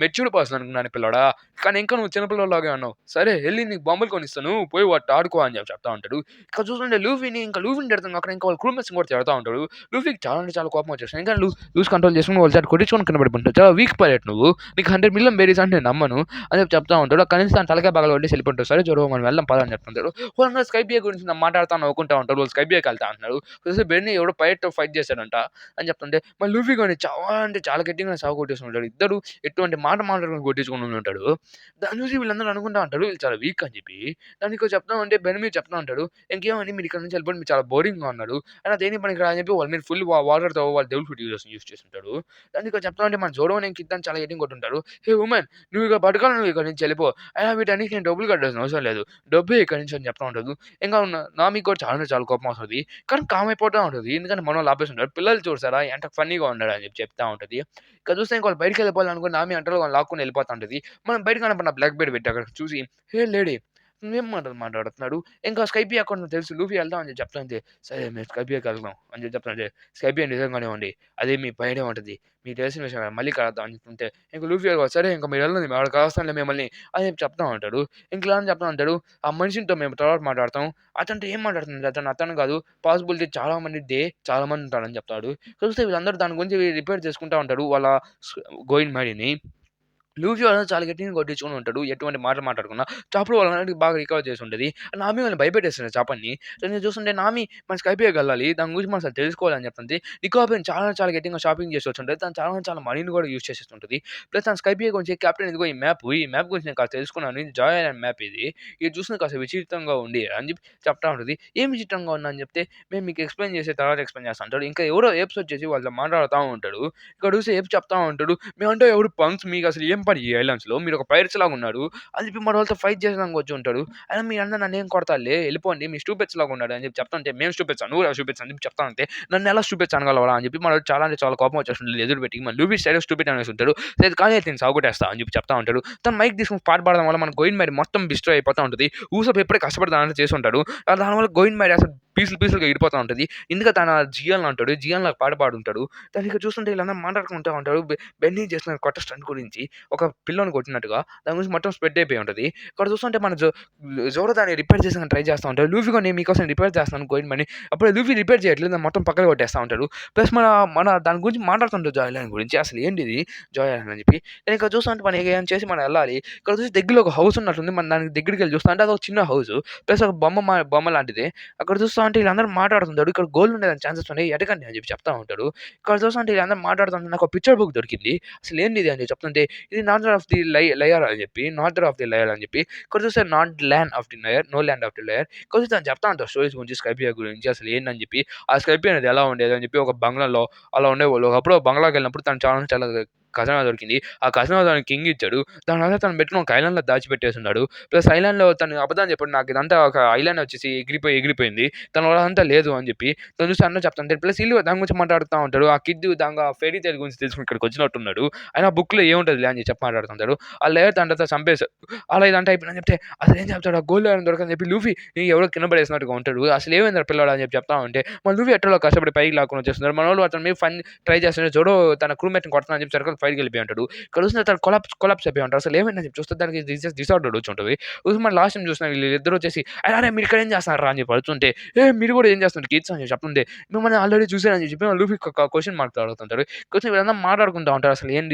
మెచ్యూర్డ్ పర్సన్ అనుకున్నాను పిల్లోడా. కానీ ఇంకా నువ్వు చిన్న పిల్లోడిలాగే ఉన్నావు. సరే ఎళ్లి నీకు బొమ్మలు కొనిస్తాను. పోయి వాటితో ఆడుకో" అని చెప్పి చెప్తా ఉంటాడు. ఇక్కడ చూస్తుంటే లూఫీని తిడతాను. అక్కడ ఇంకా వాళ్ళ క్రూమేట్స్‌ని కూడా తిడతా ఉంటాడు. లూఫీకి చాలా అంటే చాలా కోపం వచ్చేస్తుంది. ఇంకా లూజ్ కంట్రోల్ చేసుకొని వాళ్ళ చేత కొట్టించుకొని కింద పడిపోతాడు. చాలా వీక్ పైలట్ నువ్వు. నీకు 100 మిలియన్ బేరీస్ అంటే నేను నమ్మను అని చెప్పి చెప్తా ఉంటాడు. కనీసం తన తలకాయ పగలగొట్టేసి వెళ్ళిపోతాడు. సరే జోరో మనం వెళ్దాం పద అని చెప్తుంటాడు. వాళ్ళందరూ స్కైపియా గురించి మాట్లాడుతా నవ్వుకుంటా ఉంటారు. వాళ్ళు స్కైపియాకి వెళ్తా అంటున్నారు. చూస్తే బెన్నీ ఎవడో పైలట్‌తో ఫైట్ చేశాడంట అని చెప్తుంటే మళ్ళీ లూఫీ గాని చాలా అంటే చాలా గట్టిగా సావ కొట్టేసుకుంటాడు. ఇద్దరు ఎటువంటి మాట మాట్లాడుకొని కొట్టించుకొని ఉంటాడు. దాన్ని చూసి వీళ్ళందరూ అనుకుంటా ఉంటారు వీళ్ళు చాలా వీక్ అని చెప్పి. దానికి చెప్తా ఉంటే బెన్నీ చెప్తా ఉంటాడు. ఇంకేమండి మీరు ఇక్కడ నుంచి వెళ్ళిపోండి మీరు చాలా బోరింగ్‌గా ఉన్నారు. అయినా దేనికి పనికిరాదు అని చెప్పి వాళ్ళ మీద ఫుల్ వాటర్‌తో వాళ్ళ డెవిల్ ఫ్రూట్ యూజ్ చేస్తుంటాడు. దానికి చెప్తా ఉంటే మన జోడో నేను కిడ్ అని చాలా గట్టిగా కొట్టుంటారు. "హే వుమెన్ నువ్వు ఇక బతకాలి నువ్వు ఇక్కడి నుంచి వెళ్ళిపో. అయినా వీటన్నిటికి నేను డబ్బులు కట్టాల్సిన అవసరం లేదు. డబ్బే ఇక్కడి నుంచి" అని చెప్తా ఉంటాడు. ఇంకా నామికి కూడా చాలా అంటే చాలా కోపం వస్తది. కానీ కామ్ అయిపోతా ఉంటది. ఎందుకంటే మనోళ్ళు ఆపేసుంటారు. పిల్లలు చూసారా ఎంత ఫన్నీగా ఉన్నాడు అని చెప్పి చెప్తా ఉంటది. ఇక్కడ చూస్తే ఇంక వాళ్ళు బయటికి వెళ్ళిపోవాలనుకుని నామి అంటారు వాళ్ళని లాక్కొని వెళ్ళిపోతా ఉంటది. మనం బయట కనపడిన బ్లాక్ బెర్రీ పెట్టి అక్కడ చూసి "హే లేడీ నువ్వేం మాటలు మాట్లాడుతున్నాడు. ఇంకా స్కైపీ అకౌంట్ నాకు తెలుసు. లూఫీ వెళ్దాం" అని చెప్పి చెప్తుంటే, "సరే మేము స్కైపీకి వెళ్దాం" అని చెప్పి చెప్తుంటే, "స్కైపీ నిజంగానే ఉంది. అది మీ పైనే ఉంటది. మీకు తెలిసిన విషయమే మళ్ళీ కలుద్దాం" అని చెప్తుంటే, ఇంక లూఫీ "సరే ఇంక మీరు వెళ్ళండి. మేము అక్కడికి కలుస్తాంలే మిమ్మల్ని" అని చెప్పి చెప్తా ఉంటాడు. ఇంక ఇలా అని చెప్తా ఉంటాడు. "ఆ మనిషితో మేము తర్వాత మాట్లాడతాం. అతనితో ఏం మాట్లాడుతుంది అతను కాదు. పాసిబిలిటీ చాలా మందిదే. చాలా మంది ఉంటారని" చెప్తాడు. చూస్తే వీళ్ళందరూ దాని గురించి రిపేర్ చేసుకుంటా ఉంటారు. వాళ్ళ స్ గోయిన్ మ్యారీని. లూఫీ వాళ్ళని చాలా గట్టిగా కొట్టించుకొని ఉంటాడు. ఎటువంటి మాటలు మాట్లాడకుండా. చాపలు వాళ్ళందరికి బాగా రికవర్ చేసి ఉంటది. నామి వాళ్ళని భయపెట్టేస్తది చాపల్ని. సో నేను చూస్తుంటే నామి మన స్కైపియాకెళ్ళాలి. దాని గురించి మనం అసలు తెలుసుకోవాలని చెప్తుంది. నికోబెన్ చాలా చాలా గట్టిగా షాపింగ్ చేసి వచ్చుంటది. తను చాలా చాలా మనీని కూడా యూజ్ చేసేస్తుంటది. ప్లస్ తను స్కైపియా గురించి కెప్టెన్ ఇదిగో ఈ మ్యాప్ గురించి నేను కాస్త తెలుసుకున్నాను. ఇది జాయ్ ఐలాండ్ మ్యాప్ ఇది. ఇది చూస్తే కాస్త విచిత్రంగా ఉంది అని చెప్పి చెప్తా ఉంటది. ఏం విచిత్రంగా ఉందని చెప్తే మేము మీకు ఎక్స్‌ప్లెయిన్ చేసి తర్వాత ఎక్స్‌ప్లెయిన్ చేస్తా అంటాడు. ఇంకా ఎవరో ఏప్స్ వచ్చేసి వాళ్ళతో మాట్లాడుతా ఉంటాడు. ఇక్కడ చూస్తే ఏప్స్ చెప్తా ఉంటాడు. మేమంటే ఎవరు పంక్స్ మీకసలు ఏం పని ఈ ఐలాండ్స్‌లో? మీరొక పైరట్స్ లాగున్నారు. అని చెప్పి మనోళ్ళతో ఫైట్ చేయడానికి వచ్చి ఉంటాడు. అయినా మీరందరూ నన్నేం కొడతారులే ఎళ్ళిపోండి. మీరు స్టూపిడ్స్ లాగున్నాడు అని చెప్పి చెప్తుంటే, మేము స్టూపిడ్సా? నువ్వురా స్టూపిడ్స్ అని చెప్పి చెప్తా ఉంటే, నన్నెలా స్టూపిడ్స్ అనగలవురా అని చెప్పి మనోడు చాలా అంటే చాలా కోపం వచ్చేస్తుంది ఎదురు పెట్టి. మన లూఫీ స్టైల్‌లో స్టూపిడ్ అనేసి ఉంటాడు. లేదు కానీ నేను సావగొట్టేస్తా అని చెప్పి చెప్తా ఉంటాడు. తను మైక్ తీసుకొని పాట పాడడం వల్ల మన గోయిన్ మ్యారీ మొత్తం డిస్ట్రాయ్ అయిపోతా ఉంటది. ఊసప్ ఎప్పుడే కష్టపడి దానంతా చేసుంటాడు. దానివల్ల గోయిన్ మ్యారీ అసలు పీసులుగా ఇడిపోతా ఉంటది. ఇందుకే తన జియాన్ అంటాడు. జియాన్‌లాగా పాట పాడుంటాడు. దానికి చూస్తుంటే వీళ్ళందరూ మాట్లాడుకుంటా ఉంటారు. బెన్నీ చేసిన కొత్త స్టంట్ గురించి ఒక పిల్లోని కొట్టినట్టుగా దాని గురించి మొత్తం స్ప్రెడ్ అయిపోయి ఉంటది. ఇక్కడ చూస్తుంటే మన జోరో దాన్ని రిపేర్ చేసానికి ట్రై చేస్తా ఉంటాడు. లూఫీ కూడా నేను మీకోసం రిపేర్ చేస్తాను గోయిన్ మ్యాన్‌ని. అప్పుడే లూఫీ రిపేర్ చేయట్లేదు. దాన్ని మొత్తం పక్కన కొట్టేస్తా ఉంటాడు. ప్లస్ మన మన దాని గురించి మాట్లాడుతుంటాడు జాయ్ ఐలాండ్ గురించి. అసలు ఏంటిది జాయ్ ఐలాండ్ అని చెప్పి. నేను ఇక్కడ చూస్తుంటే మనం ఏం చేసి మనం ఎళ్ళాలి. ఇక్కడ చూసి దగ్గరలో ఒక హౌస్ ఉన్నట్టుంది. మనం దానికి దగ్గరికెళ్ళి చూస్తా అంటే అదొక చిన్న హౌసు. ప్లస్ ఒక బొమ్మ లాంటిది. అక్కడ చూస్తా ఉంటే వీళ్ళందరూ మాట్లాడుతుంటారు. ఇక్కడ గోల్డ్ ఉండేదానికి ఛాన్సెస్ ఉన్నాయి. ఎటకండి అని చెప్పి చెప్తా ఉంటాడు. ఇక్కడ చూస్తుంటే వీళ్ళందరూ మాట్లాడుతుంటే నాకు ఒక పిక్చర్ బుక్ దొరికింది. అసలు ఏందిది అని చెప్పి చెప్తుంటే ఇది నార్దర్ ఆఫ్ ది లయర్ అని చెప్పి నార్దర్ ఆఫ్ ది లయర్ అని చెప్పి ఇక్కడ చూస్తే not land of the liar no land of the liar ఇక్కడ చూస్తే తను చెప్తా ఉంటాడు స్టోరీస్ గురించి స్కైపియా గురించి అసలు ఏందని చెప్పి ఆ స్కైపియా అనేది ఎలా ఉండేది అని చెప్పి ఒక బంగ్లాలో అలా ఉండేవాళ్ళు ఒకప్పుడు బంగ్లాకి వెళ్ళినప్పుడు తను చాలా ఖజానా దొరికింది. ఆ ఖజానా తనకి కింగ్ ఇచ్చాడు. దాని తర్వాత తను పెట్టుకొని ఒక ఐలాండ్‌లో దాచిపెట్టేసున్నాడు. ప్లస్ ఐలాండ్‌లో తను అబద్ధం చెప్పాడు. నాకు ఇదంతా ఒక ఐలాండ్ వచ్చేసి ఎగిరిపోయింది. తన వల్ల అదంతా లేదు అని చెప్పి తను చూసి అన్న చెప్తాను. ప్లస్ ఈళ్ళు దాని గురించి మాట్లాడుతా ఉంటాడు. ఆ కిడ్ దాంగా ఫెయిరీ టేల్ గురించి తెలుసుకొని ఇక్కడికి వచ్చినట్టున్నాడు. అయినా బుక్‌లో ఏముంటదిలే అని చెప్పి మాట్లాడుతుంటాడు. ఆ లేయర్ తన తర్వాత చంపేసాడు. అలా ఇదంతా అయిపోయిందని చెప్తే అసలేం చెప్తాడు ఆ గోల్డ్ లేయర్ దొరకదని చెప్పి లూఫీ ఎవరో కింద పడేసినట్టుగా ఉంటాడు. అసలు ఏమైందిరా పిల్లోడా అని చెప్పి చెప్తా ఉంటే మన లూఫీ ఎట్టలో కష్టపడి పైకి లాక్కొని వచ్చేస్తున్నాడు. మనోళ్ళు అతని మీద ట్రై చేస్తున్నాడు. జోడో తన క్రూమేట్‌ని కొడతానని చెప్పి సర్కిల్ ఫైట్‌కెళ్ళిపోయి ఉంటాడు. ఇక్కడ చూస్తే తను కొలాప్స్ అయిపోయి ఉంటాడు. అసలు ఏమైందని చెప్పి చూస్తే దానికి డిసార్డర్ వచ్చుంటది. చూసి మనం లాస్ట్ టైమ్ చూసినా వీళ్ళిద్దరూ వచ్చేసి "అరె! మీరు ఇక్కడ ఏం చేస్తున్నార్రా?" అని చెప్పి అరుస్తుంటే, మీరు కూడా ఏం చేస్తున్నారు కిడ్స్ అని చెప్పి చెప్తుంటే, మిమ్మల్ని ఆల్రెడీ చూసానని చెప్పి లూఫీ క్వెషన్ మార్క్‌తో అడుగుతుంటారు. కొంచెం వీళ్ళందరూ మాట్లాడుకుంటా ఉంటారు. అసలు ఏం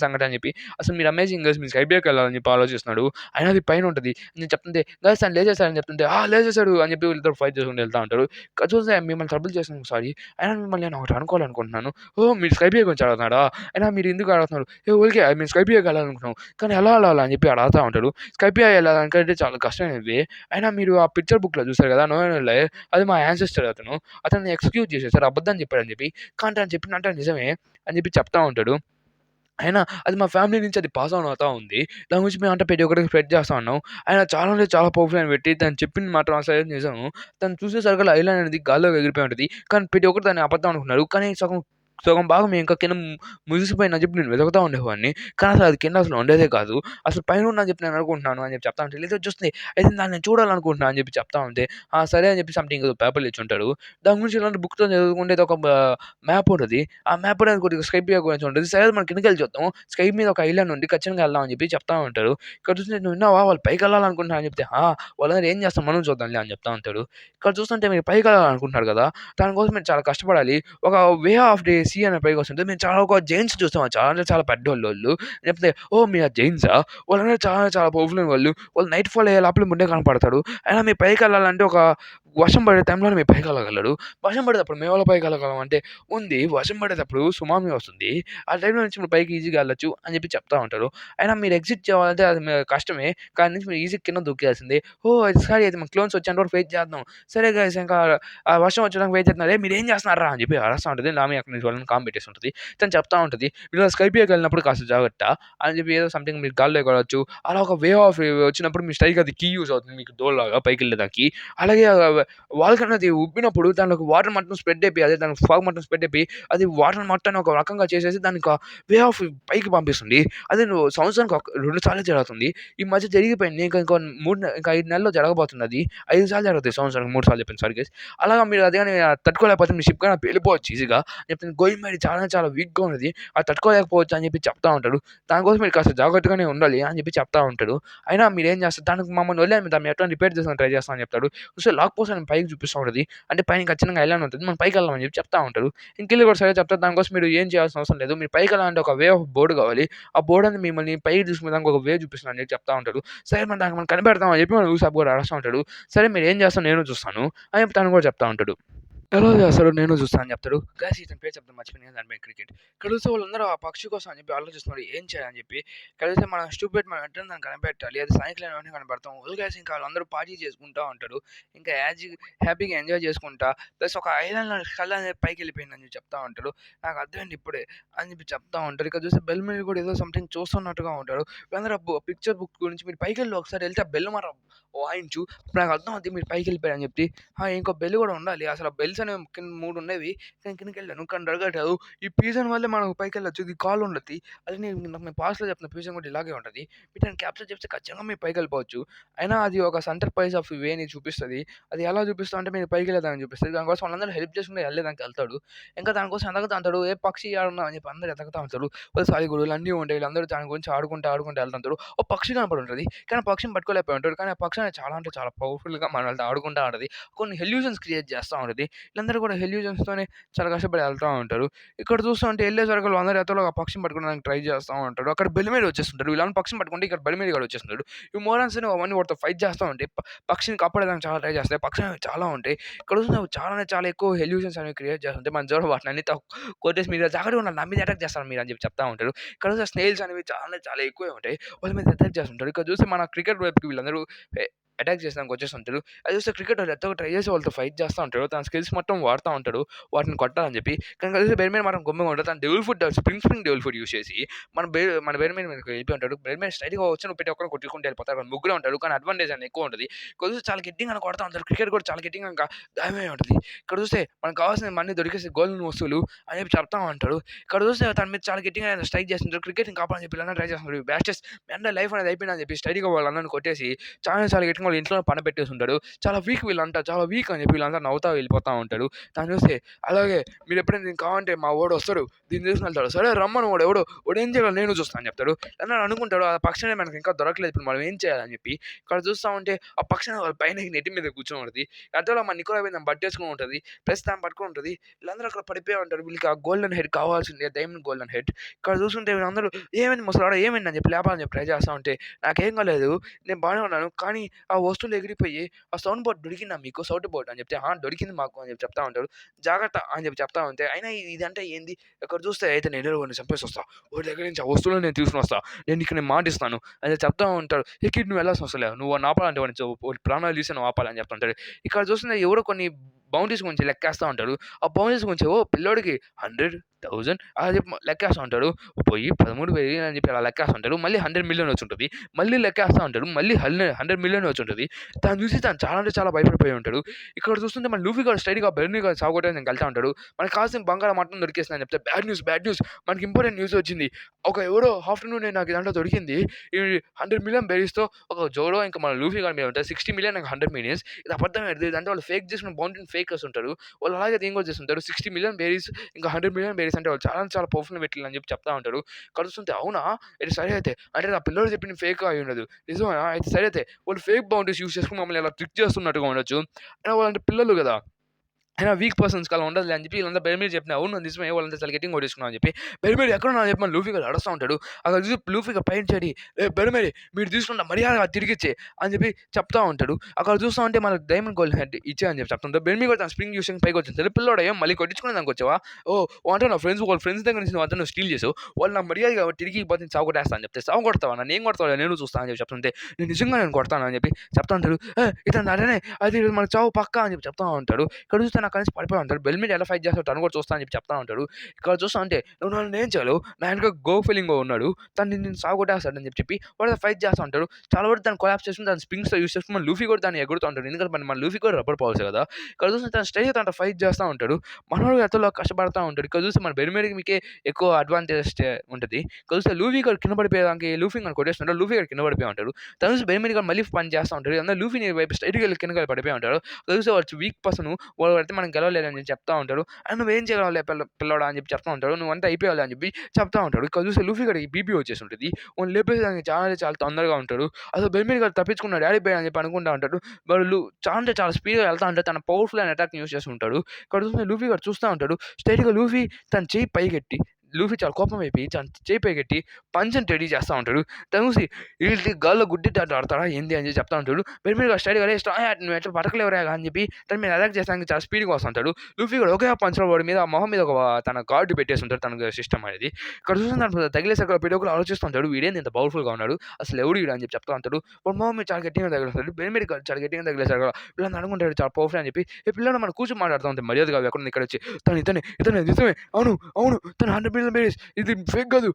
సంగతి అని చెప్పి. అసలు మీరు అమేజింగ్ గర్ల్స్ మీరు స్కైబేకి వెళ్ళాలని చెప్పి ఆలోచిస్తున్నాడు. అయినా అది పైన ఉంటది. నేను చెప్తుంటే, గర్ల్స్ తను లేచేసాడని చెప్తుంటే, లేచేసాడు అని చెప్పి వీళ్ళిద్దరు ఫైట్ చేసుకుంటూ వెళ్తా ఉంటారు. చూస్తే మిమ్మల్ని ట్రబుల్ చేసినందుకు సారీ. అయినా మిమ్మల్ని నేను ఒకటి అనుకోవాలనుకుంటున్నాను. మీరు స్కైబే గురించి అడుగుతున్నారా? అయినా మీరు ఎందుకు అడుగుతున్నారు? ఓకే. మేము స్కైపియాకి వెళ్ళాలనుకుంటున్నాం. కానీ ఎలా వెళ్ళాలా అని చెప్పి అడుగుతా ఉంటాడు. స్కైపియా వెళ్ళాలంటే చాలా కష్టమైనది. అయినా మీరు ఆ పిక్చర్ బుక్‌లో చూసారు కదా! నోయెల్లే అది మా యాన్సెస్టర్ అతను. అతన్ని ఎక్స్‌క్యూజ్ చేసేసారు. అబద్ధం చెప్పాడని చెప్పి. కానీ తను చెప్పిందంతా నిజమే అని చెప్పి చెప్తా ఉంటాడు. అయినా అది మా ఫ్యామిలీ నుంచి అది పాస్ ఆన్ అవుతా ఉంది. దాని గురించి మేమంతా ప్రతి ఒక్కరికి స్ప్రెడ్ చేస్తా ఉన్నాం. ఆయన చాలా అంటే చాలా పవర్‌ఫుల్ అని పెట్టి తను చెప్పింది మాత్రం అసలు నిజం. తను చూసేసరికల్లా ఐలాండ్ అనేది గాల్లోకి ఎగిరిపోయి ఉంటది. కానీ ప్రతి ఒక్కరు దాన్ని అబద్ధం అనుకున్నారు. కానీ సగం సగం భాగం ఇంకా కింద ముగిసిపోయిందని చెప్పి నేను వెతుకుతా ఉండేవాడిని. కానీ అసలు అది కింద అసలు ఉండేదే కాదు. అసలు పైన ఉందని చెప్పి నేను అనుకుంటున్నాను అని చెప్పి చెప్తా ఉంటే, లేదా చూస్తుంది అయితే దాన్ని నేను చూడాలనుకుంటున్నా అని చెప్పి చెప్తా ఉంటే, సరే అని చెప్పి సంథింగ్ ఏదో పేపర్‌లో ఇచ్చుంటాడు. దాని గురించి ఇలాంటి బుక్‌తో చదువుకుంటే ఒక మ్యాప్ ఉంటది. ఆ మ్యాప్ అనేది కొద్దిగా స్కైపియా గురించి ఉంటది. సరే మనం కిందకెళ్ళి చూద్దాం. స్కై మీద ఒక ఐలాండ్ ఉంది. ఖచ్చితంగా వెళ్దాం అని చెప్పి చెప్తా ఉంటారు. ఇక్కడ చూస్తే "నువ్వు విన్నావా? వాళ్ళు పైకెళ్ళాలనుకుంటున్నారు" అని చెప్తే, వాళ్ళందరూ ఏం చేస్తాం మనం చూద్దాంలే అని చెప్తా ఉంటారు. ఇక్కడ చూస్తుంటే మీరు పైకెళ్ళాలనుకుంటున్నారు కదా! దానికోసం మీరు చాలా కష్టపడాలి. ఒక వే ఆఫ్ ది సీ అనే పైకొస్తుంటే మేము చాలా ఒక జెయింట్స్ చూస్తాం. చాలా అంటే చాలా పెద్దోళ్ళు వాళ్ళు. చెప్తే మీరు ఆ జెయింట్సా? వాళ్ళందరూ చాలా చాలా పవర్‌ఫుల్ అయిన వాళ్ళు. వాళ్ళు నైట్ ఫాల్ అయ్యే లోపల ముందే కనపడతాడు. అయినా మీరు పైకెళ్ళాలంటే ఒక వర్షం పడే టైంలోనే మీరు పైకెళ్ళగలరు. వర్షం పడేటప్పుడు మేమెలా పైకెళ్ళగలం అంటే ఉంది. వర్షం పడేటప్పుడు సునామీ వస్తుంది. ఆ టైంలో నుంచి మీరు పైకి ఈజీగా ఎళ్ళొచ్చు అని చెప్పి చెప్తా ఉంటారు. అయినా మీరు ఎగ్జిట్ చేయాలంటే అది కష్టమే. కానీ నుంచి మీరు ఈజీగా కిందకి దూకేయాల్సిందే. సారీ అయితే మన క్లోన్స్ వచ్చేంత వరకు వెయిట్ చేద్దాం. సరే గైస్ ఇంకా ఆ వర్షం వచ్చేదాకా వెయిట్ చేస్తున్నారు. మీరేం చేస్తున్నార్రా అని చెప్పి అరుస్తా ఉంటది. నామి అక్కడి నుంచి వాళ్ళని కామ్ పెట్టేసి ఉంటది. తను చెప్తా ఉంటది. "ఇలా స్కైపియాకి వెళ్ళినప్పుడు కాస్త జాగ్రత్త" అని చెప్పి ఏదో సంథింగ్ మీరు గాల్లో ఎగరొచ్చు. అలా ఒక వే ఆఫ్ వచ్చినప్పుడు మీ స్ట్రైక్ అది కీ యూజ్ అవుతుంది మీకు డోర్‌లాగా పైకెళ్ళేదానికి. అలాగే వాల్కన్ అది ఉబ్బినప్పుడు దానిలోకి వాటర్ మొత్తం స్ప్రెడ్ అయిపోయి అదే దానికి ఫాగ్ మొత్తం స్ప్రెడ్ అయిపోయి అది వాటర్ మొత్తాన్ని ఒక రకంగా చేసేసి దానికి వే ఆఫ్ పైకి పంపిస్తుంది. అది నువ్వు సంవత్సరానికి 2 సార్లు జరుగుతుంది. ఈ మధ్య జరిగిపోయింది. ఇంకా 5 నెలల్లో జరగబోతుందది. 5 సార్లు జరుగుతాయి సంవత్సరానికి 3 సార్లు చెప్పాను సారీ గైస్. అలాగా మీరు అది గాని తట్టుకోలేకపోతే మీ షిప్ గాని వెళ్ళిపోవచ్చు ఈజీగా. చెప్తాను గోయింగ్ మేరీ చాలా చాలా వీక్‌గా ఉన్నది. అది తట్టుకోలేకపోవచ్చు అని చెప్పి చెప్తా ఉంటాడు. దానికోసం మీరు కాస్త జాగ్రత్తగానే ఉండాలి అని చెప్పి చెప్తా ఉంటాడు. అయినా మీరేం చేస్తారు దానికి మమ్మల్ని వదిలేయండి దాన్ని ఎట్లా రిపేర్ చేసుకొని ట్రై చేస్తాం అని చెప్తాడు. సో, లాక్ పోషన్ పైకి చూపిస్తా ఉంటది. అంటే పైన ఖచ్చితంగా ఐలాండ్ ఉంటది. మనం పైకెళ్దాం అని చెప్పి చెప్తా ఉంటారు. ఇంకెళ్ళి కూడా సరే చెప్తారు. దానికోసం మీరు ఏం చేయాల్సిన అవసరం లేదు. మీరు పైకెళ్ళాలంటే ఒక వే ఆఫ్ బోర్డ్ కావాలి. ఆ బోర్డ్ అనేది మిమ్మల్ని పైకి తీసుకునేదానికి ఒక వే చూపిస్తుంది అని చెప్పి చెప్తా ఉంటాడు. సరే దానికి మనం కనిపెడదాం అని చెప్పి మన యూసాబ్ కూడా అరుస్తా ఉంటాడు. సరే మీరు ఏం చేస్తారో నేను చూస్తాను అని చెప్పి తను కూడా చెప్తా ఉంటాడు. ఎలా చేస్తాడో నేను చూస్తా అని చెప్తాడు. గైస్ ఇతని పేరు చెప్తే మర్చిపోయాను దాని పేరు క్రికెట్. ఇక్కడ చూస్తే వాళ్ళందరూ ఆ పక్షి కోసం అని చెప్పి ఆలోచిస్తున్నారు. ఏం చేయాలని చెప్పి. ఇక్కడ చూస్తే మనం స్టూపిడ్ మనం ఎట్లా దాన్ని కనిపెట్టాలి. అది సాయంకాలం వెంటనే కనపడతాం. వాళ్ళు గైస్ ఇంకా వాళ్ళందరూ పార్టీ చేసుకుంటా ఉంటారు. ఇంకా హ్యాపీగా ఎంజాయ్ చేసుకుంటా ప్లస్ ఒక ఐలాండ్‌లో కళ్ళ అనేది పైకి వెళ్ళిపోయిందని చెప్పి చెప్తా ఉంటాడు. నాకు అర్థమైంది ఇప్పుడే అని చెప్పి చెప్తా ఉంటారు. ఇక్కడ చూస్తే బెల్ మీద కూడా ఏదో సంథింగ్ చూస్తున్నట్టుగా ఉంటారు. వీళ్ళందరూ పిక్చర్ బుక్ గురించి మీరు పైకెళ్ళి ఒకసారి వెళ్తే ఆ బెల్ మాత్రం వాయించు. నాకు అర్థం అవుద్ది మీరు పైకి వెళ్ళిపోయారని చెప్పి. ఇంకో బెల్ కూడా ఉండాలి. అసలు ఆ బెల్స్ అనేవి కింద 3 ఉన్నవి. నేను కిందకెళ్ళాను. కానీ దొరకట్లేదు. ఈ పిజన్ వల్లే మనం పైకెళ్ళొచ్చు. ఇది కాల్ ఉండద్ది. అది నేను పాస్ట్‌లో చెప్పిన పిజన్ కూడా ఇలాగే ఉంటది. మీరు దాన్ని క్యాప్చర్ చేస్తే ఖచ్చితంగా మీరు పైకెళ్ళిపోవచ్చు. అయినా అది ఒక సెంటర్ పాయింట్ ఆఫ్ వేని చూపిస్తది. అది ఎలా చూపిస్తదంటే మీరు పైకెళ్ళేదాన్ని చూపిస్తది. దానికోసం వాళ్ళందరూ హెల్ప్ చేసుకుంటూ ఎళ్ళేదానికి ఎళ్తాడు. ఇంకా దానికోసం ఎతకతా ఉంటాడు. ఏ పక్షి ఏడున్నావు అని చెప్పి అందరూ ఎతకతా ఉంటారు. సాలిగూడులు అన్నీ ఉంటాయి. వీళ్ళందరూ దాని గురించి ఆడుకుంటూ ఎళ్తుంటారు. ఒక పక్షి కనపడుంటది. కానీ ఆ పక్షిని పట్టుకోలేకపోయి ఉంటాడు. కానీ ఆ పక్షి అనేది చాలా అంటే చాలా పవర్‌ఫుల్‌గా మనలతో ఆడుకుంటా ఉంటది. కొన్ని హెల్యూజన్స్ క్రియేట్ చేస్తా ఉంటది. వీళ్ళందరూ కూడా హెల్యూజన్స్‌తోనే చాలా కష్టపడి ఎళ్తా ఉంటారు. ఇక్కడ చూస్తా ఉంటే ఎళ్ళేసరికి అందరూ ఎతలో ఆ పక్షిని పట్టుకోవడానికి ట్రై చేస్తా ఉంటాడు. అక్కడ బెల్లిమేరి వచ్చేస్తుంటాడు. వీళ్ళేమో పక్షిని పట్టుకుంటే ఇక్కడ బెల్లిమేరి గాడు వచ్చేస్తున్నాడు. ఈ మోరన్స్ అవన్నీ వాడితో ఫైట్ చేస్తా ఉంటాయి. పక్షిని కాపాడడానికి చాలా ట్రై చేస్తాయి. పక్షులు అనేవి చాలా ఉంటాయి. ఇక్కడ చూస్తే చాలా అంటే చాలా ఎక్కువ హెల్యూజన్స్ అనేవి క్రియేట్ చేస్తుంటాయి. మన జోర వాటిని అన్నిటితో కొట్టేసి మీరు జాగ్రత్తగా ఉండాలి. నా మీద అటాక్ చేస్తారు మీరు అని చెప్పి చెప్తా ఉంటారు. ఇక్కడ చూస్తే స్నేల్స్ అనేవి చాలా అంటే చాలా ఎక్కువే ఉంటాయి. వాళ్ళ మీద అటాక్ చేస్తుంటారు. ఇక్కడ చూస్తే మన క్రికెట్ వైపుకి వీళ్ళందరూ అటాక్ చేసడానికి వచ్చేస్తుంటారు. అది చూస్తే క్రికెట్ వాళ్ళు ఎంతో ట్రై చేసి వాళ్ళతో ఫైట్ చేస్తా ఉంటాడు. తన స్కిల్స్ మొత్తం వాడుతా ఉంటాడు. వాటిని కొట్టాలని చెప్పి. కానీ కలిసి బెర్ మీద మాత్రం గమ్ముగా ఉంటాడు. తను devil food spring devil food use చేసి మన బెర్ మీదకి వెళ్ళిపోయి ఉంటాడు. బెర్ మీద స్ట్రైట్‌గా వచ్చి నువ్వు ప్రతి ఒక్కరిని కొట్టుకుంటూ వెళ్ళిపోతారు. వాళ్ళు ముగ్గురే ఉంటారు. కానీ అడ్వాంటేజ్ అనేది ఎక్కువ ఉంటది. కొద్దిగా చాలా గట్టిగా కొడతా ఉంటారు. క్రికెట్ కూడా చాలా గట్టిగా ఇంకా గాయమై ఉంటది. ఇక్కడ చూస్తే మనకు కావాల్సినవి అన్నీ దొరికేసి గోల్డెన్ వస్తువులు అని చెప్పి చెప్తా ఉంటాడు. ఇక్కడ చూస్తే తన మీద చాలా గట్టిగా స్ట్రైక్ చేస్తుంటారు. క్రికెట్‌ని కాపాడని చెప్పి వీళ్ళందరూ ట్రై చేస్తున్నారు. బ్యాస్టర్స్ మీ అందరి లైఫ్ అనేది అయిపోయిందని చెప్పి స్ట్రైట్‌గా వాళ్ళందరిని కొట్టేసి చాలా చాలా గట్టిగా వాళ్ళ ఇంట్లోనే పండబెట్టేసుంటాడు. చాలా వీక్ వీళ్ళంతా, చాలా వీక్ అని చెప్పి వీళ్ళంతా నవ్వుతా వెళ్ళిపోతా ఉంటారు. దాన్ని చూస్తే అలాగే మీరెప్పుడైనా దీనికి కావాలంటే మా వోడొస్తాడు. దీన్ని తీసుకొని వెళ్తాడు. సరే రమ్మను వాడేం చేయాలి నేను చూస్తా అని చెప్తాడు. అన్నాడు అనుకుంటాడు. ఆ పక్షినే మనకు ఇంకా దొరకలేదు. ఇప్పుడు మనం ఏం చేయాలని చెప్పి ఇక్కడ చూస్తా ఉంటే ఆ పక్షి వాళ్ళ పైన నెత్తి మీద కూర్చొని ఉంటది. అంతలో మన నికోలా దాన్ని పట్టేసుకొని ఉంటది. ప్లస్ దాన్ని పట్టుకొని ఉంటది. వీళ్ళందరూ అక్కడ పడిపోయి ఉంటారు. వీళ్ళకి ఆ గోల్డెన్ హెడ్ కావాల్సిందే. Diamond golden head. ఇక్కడ చూస్తుంటే వీళ్ళందరూ ఏమైంది ముసలాడా ఏమైంది అని చెప్పి లేపాలని చెప్పి ట్రై చేస్తా ఉంటే నాకేం కాలేదు. నేను బాగానే ఉన్నాను. కానీ ఆ వస్తువులు ఎగిరిపోయి ఆ సౌండ్ బోర్డ్ దొరికిందా మీకు? సౌండ్ బోర్డ్ అని చెప్తే, దొరికింది మాకు అని చెప్పి చెప్తా ఉంటాడు. జాగ్రత్త అని చెప్పి చెప్తా ఉంటే, అయినా ఇదంటే ఏంది? ఇక్కడ చూస్తే అయితే నేను వాడిని చంపేసొస్తా. వాడి దగ్గర నుంచి ఆ వస్తువులను నేను తీసుకొనొస్తా. నేను మాటిస్తాను అని చెప్తా ఉంటాడు. "ఏ కిడ్ నువ్వు వెళ్ళాల్సిన అవసరం లేదు. నువ్వు వాడిని ఆపాలంటే వాడి ప్రాణాలు తీసి నువ్వు ఆపాలని" చెప్తా ఉంటాడు. ఇక్కడ చూస్తుంటే ఎవరో కొన్ని బౌండరీస్ గురించి లెక్కేస్తా ఉంటాడు. ఆ బౌండరీస్ గురించి పిల్లోడికి 100, 1000 అలా చెప్పి లెక్కేస్తా ఉంటాడు. పోయి 13,000 అని చెప్పి అలా లెక్కేస్తా ఉంటాడు. మళ్ళీ 100,000,000 వచ్చుంటది. మళ్ళీ లెక్కేస్తా ఉంటాడు. మళ్ళీ 100,000,000 వచ్చుంటది. దాన్ని చూసి తను చాలా అంటే చాలా భయపడిపోయి ఉంటాడు. ఇక్కడ చూస్తుంటే మన లూఫీ గాడు స్ట్రెయిట్‌గా బెర్నీ గాడిని సావగొట్టడానికి వెళ్తా ఉంటాడు. మనకు కావాల్సిన బంగారం మొత్తం దొరికేసిందని చెప్తే బ్యాడ్ న్యూస్, బ్యాడ్ న్యూస్ మనకి ఇంపార్టెంట్ న్యూస్ వచ్చింది. ఎవరో ఆఫ్టర్‌నూనే నాకు దాంట్లో దొరికింది. ఈ 100,000,000 బెర్రీస్‌తో ఒక జోడో ఇంకా మన లూఫీ గాడి మీద ఉంటాయి. 60,000,000 ఇంకా 100,000,000 ఇది అబద్ధమే. ఇదంటే వాళ్ళు ఫేక్ చేసిన బౌంటీని ఫేకర్స్ ఉంటారు. వాళ్ళు అలాగే దీన్ని కూడా చేస్తుంటారు. 60,000,000 బెర్రీస్ ఇంకా 100,000,000 బెర్రీస్ అంటే వాళ్ళు చాలా అంటే చాలా పవర్‌ఫుల్ మెటీరియల్ అని చెప్పి చెప్తా ఉంటారు. కలుస్తుంటే అవునా? అయితే సరే అయితే. అంటే నా పిల్లోడు చెప్పింది ఫేక్ అయ్యుండదు. నిజమేనా? అయితే సరే అయితే. వాళ్ళు ఫేక్ బౌండరీస్ యూజ్ చేసుకొని మమ్మల్ని అలా ట్రిక్ చేస్తున్నట్టుగా ఉండొచ్చు. అయినా వాళ్ళంటే పిల్లలు గదా! అయినా వీక్ పర్సన్స్‌కి అలా ఉండదులే అని చెప్పి వీళ్ళంతా బెర్మీర్ చెప్పిన అవును నిజమే వాళ్ళంతా చాలా గట్టిగా కొట్టేసుకున్నాం అని చెప్పి బెర్మీర్ ఎక్కడున్నావు అని చెప్పి మన లూఫీ గాడు అరుస్తా ఉంటాడు. అక్కడ చూసి లూఫీ పైన చెడి బెర్మేరి మీరు తీసుకున్న మర్యాదగా తిరిగిచ్చే అని చెప్పి చెప్తా ఉంటాడు. అక్కడ చూస్తా ఉంటే మనకు డైమండ్ గోల్డ్ హెడ్ ఇచ్చే అని చెప్పి చెప్తుంటాడు. బెర్మీ కూడా తన స్ప్రింగ్ యూస్ పైకి వచ్చింది. పిల్లోడు ఏం మళ్ళీ కొట్టించుకునే దానికి వచ్చావా? అంటే నా ఫ్రెండ్స్ వాళ్ళ ఫ్రెండ్స్ దగ్గర నుంచి నువ్వు స్టీల్ చేసావు. వాళ్ళు నా మర్యాదగా తిరిగి పోతే చావు కొట్టేస్తా అని చెప్తే చావు కొడతావా? నన్ను ఏం కొడతావు నేను చూస్తా అని చెప్పి చెప్తుంటే నేను నిజంగా నేను కొడతాను అని చెప్పి చెప్తా ఉంటాడు. ఇతను అటనే అది మన చావు పక్కా అని చెప్పి చెప్తా ఉంటాడు. ఇక్కడ చూస్తే నాకు కలిసి పడిపోయి ఉంటాడు. బెల్మిడ్ ఎలా ఫైట్ చేస్తాడు తను కూడా చూస్తా అని చెప్పి చెప్తా ఉంటాడు. ఇక్కడ చూస్తా అంటే నువ్వు నన్ను ఏం చేయలేవు. నా వెనక గో ఫీలింగ్ ఉన్నాడు. తను నిన్ను సాగొట్టేస్తాడని చెప్పి వాడు ఫైట్ చేస్తూ ఉంటాడు. చాలా వరకు దాన్ని కొలాప్స్ చేసుకుని దాని స్ప్రింగ్స్‌తో యూజ్ చేసుకొని మన లూఫీ కూడా దాన్ని ఎగురుతూ ఉంటాడు. ఎందుకంటే మన లూఫీ కూడా రబ్బర్ పవర్స్ కదా! ఇక్కడ చూస్తే తను స్టేజ్ తనతో ఫైట్ చేస్తా ఉంటాడు. మనోడు ఎంతలో కష్టపడతా ఉంటాడు. ఇక్కడ చూస్తే మన బెర్మేడ్‌కి మీకే ఎక్కువ అడ్వాంటేజ్ ఉంటది. ఇక్కడ చూస్తే లూఫీ గాడు కింద పడిపోయేదానికి లూఫీ గాడిని కొట్టేస్తుంటాడు. లూఫీ గాడు కింద పడిపోయి ఉంటాడు. తను చూసి బెర్మేడ్ గాడు మళ్ళీ పని చేస్తా ఉంటాడు. అందరూ లూఫీని వైపు స్ట్రెయిట్‌గా వెళ్ళి కిందకి పడిపోయి ఉంటాడు. ఇక్కడ చూస్తే వాడు వీక్ పర్సన్ వాడు పడితే మనం గెలవలేదని చెప్తా ఉంటాడు. నువ్వేం చేయగలవులే పిల్లోడా అని చెప్పి చెప్తా ఉంటాడు. నువ్వంతా అయిపోయాలి అని చెప్పి చెప్తా ఉంటాడు. ఇక్కడ చూస్తే లూఫీ గాడికి బీపీ వచ్చేసి ఉంటుంది. వాడిని లేపేదానికి చాలా తొందరగా ఉంటాడు. అసలు బెర్మేడ్ గాడు తప్పించుకున్నాడు డాడీ పోయాడు అని చెప్పి అనుకుంటా ఉంటాడు. వాళ్ళు చాలా అంటే చాలా స్పీడ్‌గా వెళ్తా ఉంటాడు. తన పవర్‌ఫుల్ అయిన అటాక్‌ని యూజ్ చేస్తుంటాడు. ఇక్కడ చూస్తే లూఫీ గాడు చూస్తా ఉంటాడు. స్ట్రెయిట్‌గా లూఫీ తన చెయ్యి పైకెత్తి లూఫీ చాలా కోపం అయిపోయి తన చెయ్యి పైకెత్తి పంచ్‌ని రెడీ చేస్తా ఉంటాడు. తను చూసి ఈళ్ళకి గాల్లో గుడ్డిట్టాట ఆడతాడా ఏంది అని చెప్పి చెప్తా ఉంటాడు. బెర్మేడ్ గాడు స్ట్రెయిట్‌గా "అరేయ్ నువ్వు ఎట్లా పడకలేవురా" అని చెప్పి తన మీద అటాక్ చేస్తానికి చాలా స్పీడ్‌గా వస్తుంటాడు. లూఫీ కూడా ఒకే పంచ్‌లో వాడి మీద మొహం మీద ఒక తన గార్డ్ పెట్టేసుంటాడు తన సిస్టమ్ అనేది. ఇక్కడ చూసిన దాంట్లో తగిలేసాక పిడోకులు ఆలోచిస్తుంటాడు. వీడేంది ఇంత పవర్‌ఫుల్‌గా ఉన్నాడు. అసలు ఎవడు వీడు అని చెప్పి చెప్తా ఉంటాడు. వాడి మొహం మీద చాలా గట్టిగా తగిలేస్తాడు. బెర్మేడ్ గాడు చాలా గట్టిగా తగిలేసాడు కదా! వీళ్ళందరూ అనుకుంటాడు చాలా పవర్‌ఫుల్ అని చెప్పి ఈ పిల్లోడు మనం కూర్చొని మాట్లాడుతా ఉంటే మర్యాదగా ఎక్కడుంది ఇక్కడొచ్చి ఇతనే నిజమే అవును తను 100,000,000 బేరీస్ ఇది ఫేక్ కాదు.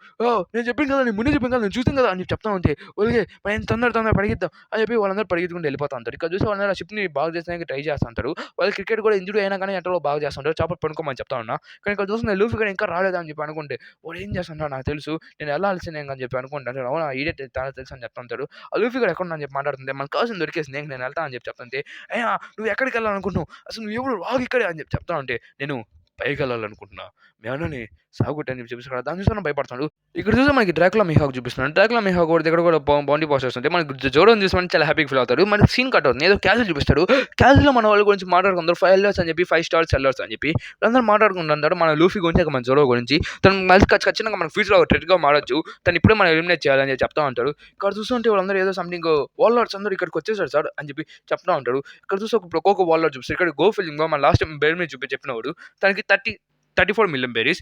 నేను చెప్పాను కదా! నేను ముందే చెప్పాను కదా! నేను చూసాను కదా! అని చెప్పి చెప్తా ఉంటే ఓకే మనం తొందర పరిగెత్తాం అని చెప్పి వాళ్ళందరూ పరిగెత్తుకుంటూ వెళ్ళిపోతా ఉంటారు. ఇక్కడ చూసి వాళ్ళందరూ ఆ షిప్‌ని బాగు చేయడానికి ట్రై చేస్తా ఉంటారు. వాళ్ళు క్రికెట్ కూడా ఇంజ్యూరీ అయినా కానీ ఎట్టలో బాగు చేస్తుంటారు. చేపలు పడుకోమని చెప్తా ఉన్నా. కానీ ఇక్కడ చూస్తున్న లూఫీ గాడు ఇంకా రాలేదా అని చెప్పి అనుకుంటే వాడు ఏం చేస్తున్నాడో నాకు తెలుసు. నేను వెళ్ళాల్సిందే అని చెప్పి అనుకుంటాను. అవునా ఈడియట్ చాలా తెలుసు అని చెప్తా ఉంటాడు. ఆ లూఫీ గాడు ఎక్కడున్నా అని చెప్పి మాట్లాడుతుంటే మనకు కావాల్సింది దొరికేసింది. నేను వెళ్తా అని చెప్పి చెప్తుంటే నువ్వు ఎక్కడికి వెళ్ళాలనుకుంటున్నావు? అసలు నువ్వు ఎవరు ఆగు ఇక్కడే అని చెప్పి చెప్తా ఉంటే నేను పైకెళ్ళాలనుకుంటున్నా. మీ అన్నని సాగుకొట్టని చెప్పి చూపిస్తున్నాడు. దాన్ని చూసి భయపడతాడు. ఇక్కడ చూస్తే మనకి డ్రాకులా మిహాక్ చూపిస్తున్నాడు. డ్రాకులా మిహాక్ వాడి దగ్గర కూడా బౌంటీ పాస్టర్స్ ఉంటాయి. మనకి జోడోని చూసి చాలా హ్యాపీగా ఫీల్ అవుతాడు. మనకి సీన్ కట్ అవుతుంది. ఏదో క్యాజువల్ చూపిస్తాడు. క్యాజువల్‌లో మన వాళ్ళ గురించి మాట్లాడుకుంటారు. 5 ఎలియర్స్ అని చెప్పి 5 స్టార్ సెల్లర్స్ అని చెప్పి వీళ్ళందరూ మాట్లాడుకుంటుంటారు. మన లూఫీ గురించి మన జోడో గురించి తను మళ్ళీ ఖచ్చితంగా మన ఫ్యూచర్‌లో ఒక థ్రెట్‌గా మారొచ్చు. తను ఇప్పుడే మనం ఎలిమినేట్ చేయాలని చెప్పి చెప్తా ఉంటాడు. ఇక్కడ చూస్తుంటే వాళ్ళందరూ ఏదో సంథింగ్ వార్‌లార్డ్స్ అందరూ ఇక్కడికి వచ్చేసారు సార్ అని చెప్పి చెప్తా ఉంటాడు. ఇక్కడ చూస్తే ఒక్కొక్క వార్‌లార్డ్ చూపిస్తారు. ఇక్కడ గో ఫిలింగ్ మన లాస్ట్ టైం బెయిర్ మీద చెప్పినవాడు తనకి 34 మిలియన్ బెర్రీస్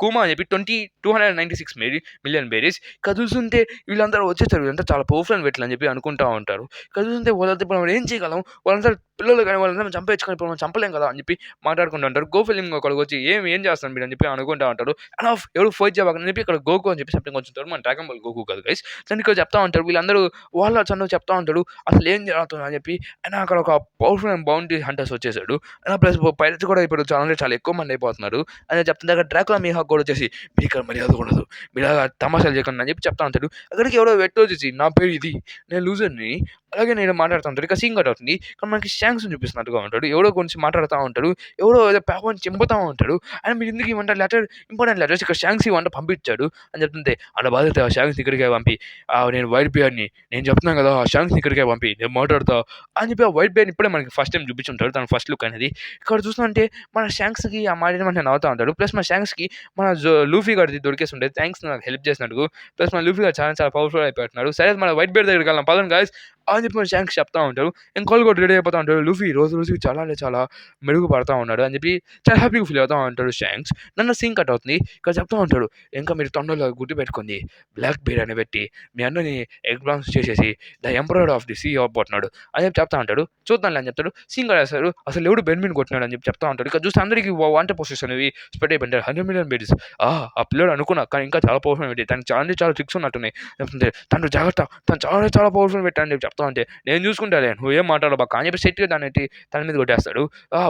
కుమా అని చెప్పి 296 మిలియన్ బెర్రీస్ చూస్తుంటే వీళ్ళందరూ వచ్చేసారు. వీళ్ళంతా చాలా పవర్ఫుల్ అని పెట్టాలని చెప్పి అనుకుంటా ఉంటారు. చూస్తుంటే వాళ్ళతో ఇప్పుడు మనం ఏం చేయగలం వాళ్ళంతా పిల్లలు కానీ వాళ్ళందరూ చంపేసుకొని ఇప్పుడు మనం చంపలేం కదా అని చెప్పి మాట్లాడుకుంటూ ఉంటారు. గో ఫిలిం ఒకడికి వచ్చి ఏం చేస్తాను మీరు అని చెప్పి అనుకుంటా ఉంటారు. అండ్ ఎవరు ఫైట్ చేయబాకని చెప్పి ఇక్కడ గోకు అని చెప్పి సంథింగ్ వచ్చుంటారు. మన డ్రాగన్ బాల్ గోకు కాదు గైస్. దాన్ని ఇక్కడ చెప్తా ఉంటారు. వీళ్ళందరూ వాళ్ళ చందు చెప్తా ఉంటాడు అసలు ఏం జరుగుతుంది అని చెప్పి. అయినా అక్కడ ఒక పవర్ఫుల్ అండ్ బౌంటీ హంటర్స్ వచ్చేసాడు. అయినా ప్లస్ పైరట్స్ కూడా ఇప్పుడు చాలా ఎక్కువ మంది అయిపోతున్నారు అని చెప్తుంది. అక్కడ డ్రాకులా మిహాక్ కూడా వచ్చేసి మీరు ఇక్కడ మర్యాద ఉండదు మీరు తమాషాలు చేయకుండా అని చెప్పి చెప్తా ఉంటాడు. అక్కడికి ఎవరో వెట్టో వచ్చేసి నా పేరు ఇది నేను లూజర్ని అలాగే నేను మాట్లాడుతా ఉంటాడు. ఇక సీన్ కట్ అవుతుంది. కానీ మనకి షాంక్స్‌ని చూపిస్తున్నట్టుగా ఉంటాడు. ఎవడో గురించి మాట్లాడుతా ఉంటాడు. ఎవడో ఏదో పేపర్‌ని చింపుతా ఉంటాడు. అండ్ మీరెందుకు ఇవంట లెటర్ ఇంపార్టెంట్ లెటర్స్ ఇక్కడ షాంక్స్ ఇవంట పంపించాడు అని చెప్తుంటే, "అలా బాధ్యత షాంక్స్‌ని ఇక్కడికే పంపి. నేను వైట్ బియర్‌ని. నేను చెప్తున్నాను కదా! షాంక్స్‌ని ఇక్కడికే పంపి. నేను మాట్లాడతా" అని చెప్పి ఆ వైట్ బియర్‌ని ఇప్పుడే మనకి ఫస్ట్ టైమ్ చూపించుంటాడు. తన ఫస్ట్ లుక్ అనేది. ఇక్కడ చూస్తుంటే మన షాంక్స్‌కి ఆ మాటని వెంటనే నవ్వుతా ఉంటాడు. ప్లస్ మన షాంక్స్‌కి మన లూఫీ గాడిది దొరికేసి ఉంటది. థాంక్స్ నాకు హెల్ప్ చేసినందుకు. ప్లస్ మన లూఫీ గాడు చాలా చాలా పవర్‌ఫుల్ అయిపోతున్నాడు. సరే మన వైట్ బియర్ దగ్గరికెళ్దాం పదండి గైస్ అని చెప్పి మన షాంక్స్ చెప్తా ఉంటారు. ఇంకోళ్ళు కూడా రెడీ అయిపోతా ఉంటాడు. లూఫీ రోజు రోజుకి చాలా అంటే చాలా మెరుగుపడతా ఉన్నాడు అని చెప్పి చాలా హ్యాపీగా ఫీల్ అవుతా ఉంటాడు షాంక్స్. నన్ను సీన్ కట్ అవుతుంది. ఇక్కడ చెప్తా ఉంటాడు. ఇంకా మీరు తొండలో గుర్తుపెట్టుకోండి. బ్లాక్ బీర్ అని పెట్టి మీ అన్నని ఎగ్జామ్స్ చేసేసి the emperor of the sea అవ్వబోతున్నాడు అని చెప్పి చెప్తా ఉంటాడు. చూద్దాంలే అని చెప్తాడు. సీన్ కట్ చేస్తారు. అసలు ఎవడు బెన్మిన్ కొట్టినాడు అని చెప్పి చెప్తా ఉంటాడు. ఇక్కడ చూస్తే అందరికి వాంటర్ పోస్టర్స్ అనేవి స్ప్రెడ్ అయిపోయింటారు. 100 million babies. ఆ పిల్లోడు అనుకున్నా కానీ ఇంకా చాలా పవర్ఫుల్ పెట్టి తనకి చాలా అంటే చాలా ట్రిక్స్ ఉన్నట్టున్నాయి. చెప్తుంటే తను జాగ్రత్త తను చాలా చాలా పవర్ఫుల్ పెట్టా అని చెప్పి చెప్తా ఉంటే నేను చూసుకుంటాలే నువ్వేం మాట్లాడబాక అని చెప్పి సెట్‌గా దాన్నెత్తి తల మీద కొట్టేస్తాడు.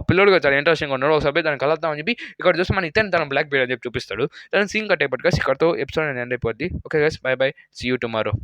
పిల్లోడు కూడా చాలా ఇంట్రెస్టింగ్‌గా ఉన్నాడు. ఒకసారి దాన్ని కలుద్దాం అని చెప్పి ఇక్కడ చూస్తే మన ఇతను తన బ్లాక్ బీర్ అని చెప్పి చూపిస్తాడు. దాని సీన్ కట్ అయిపోద్ది గైస్. ఇక్కడితో ఎపిసోడ్ ఎండ్ అయిపోద్ది. Okay guys bye bye. See you tomorrow.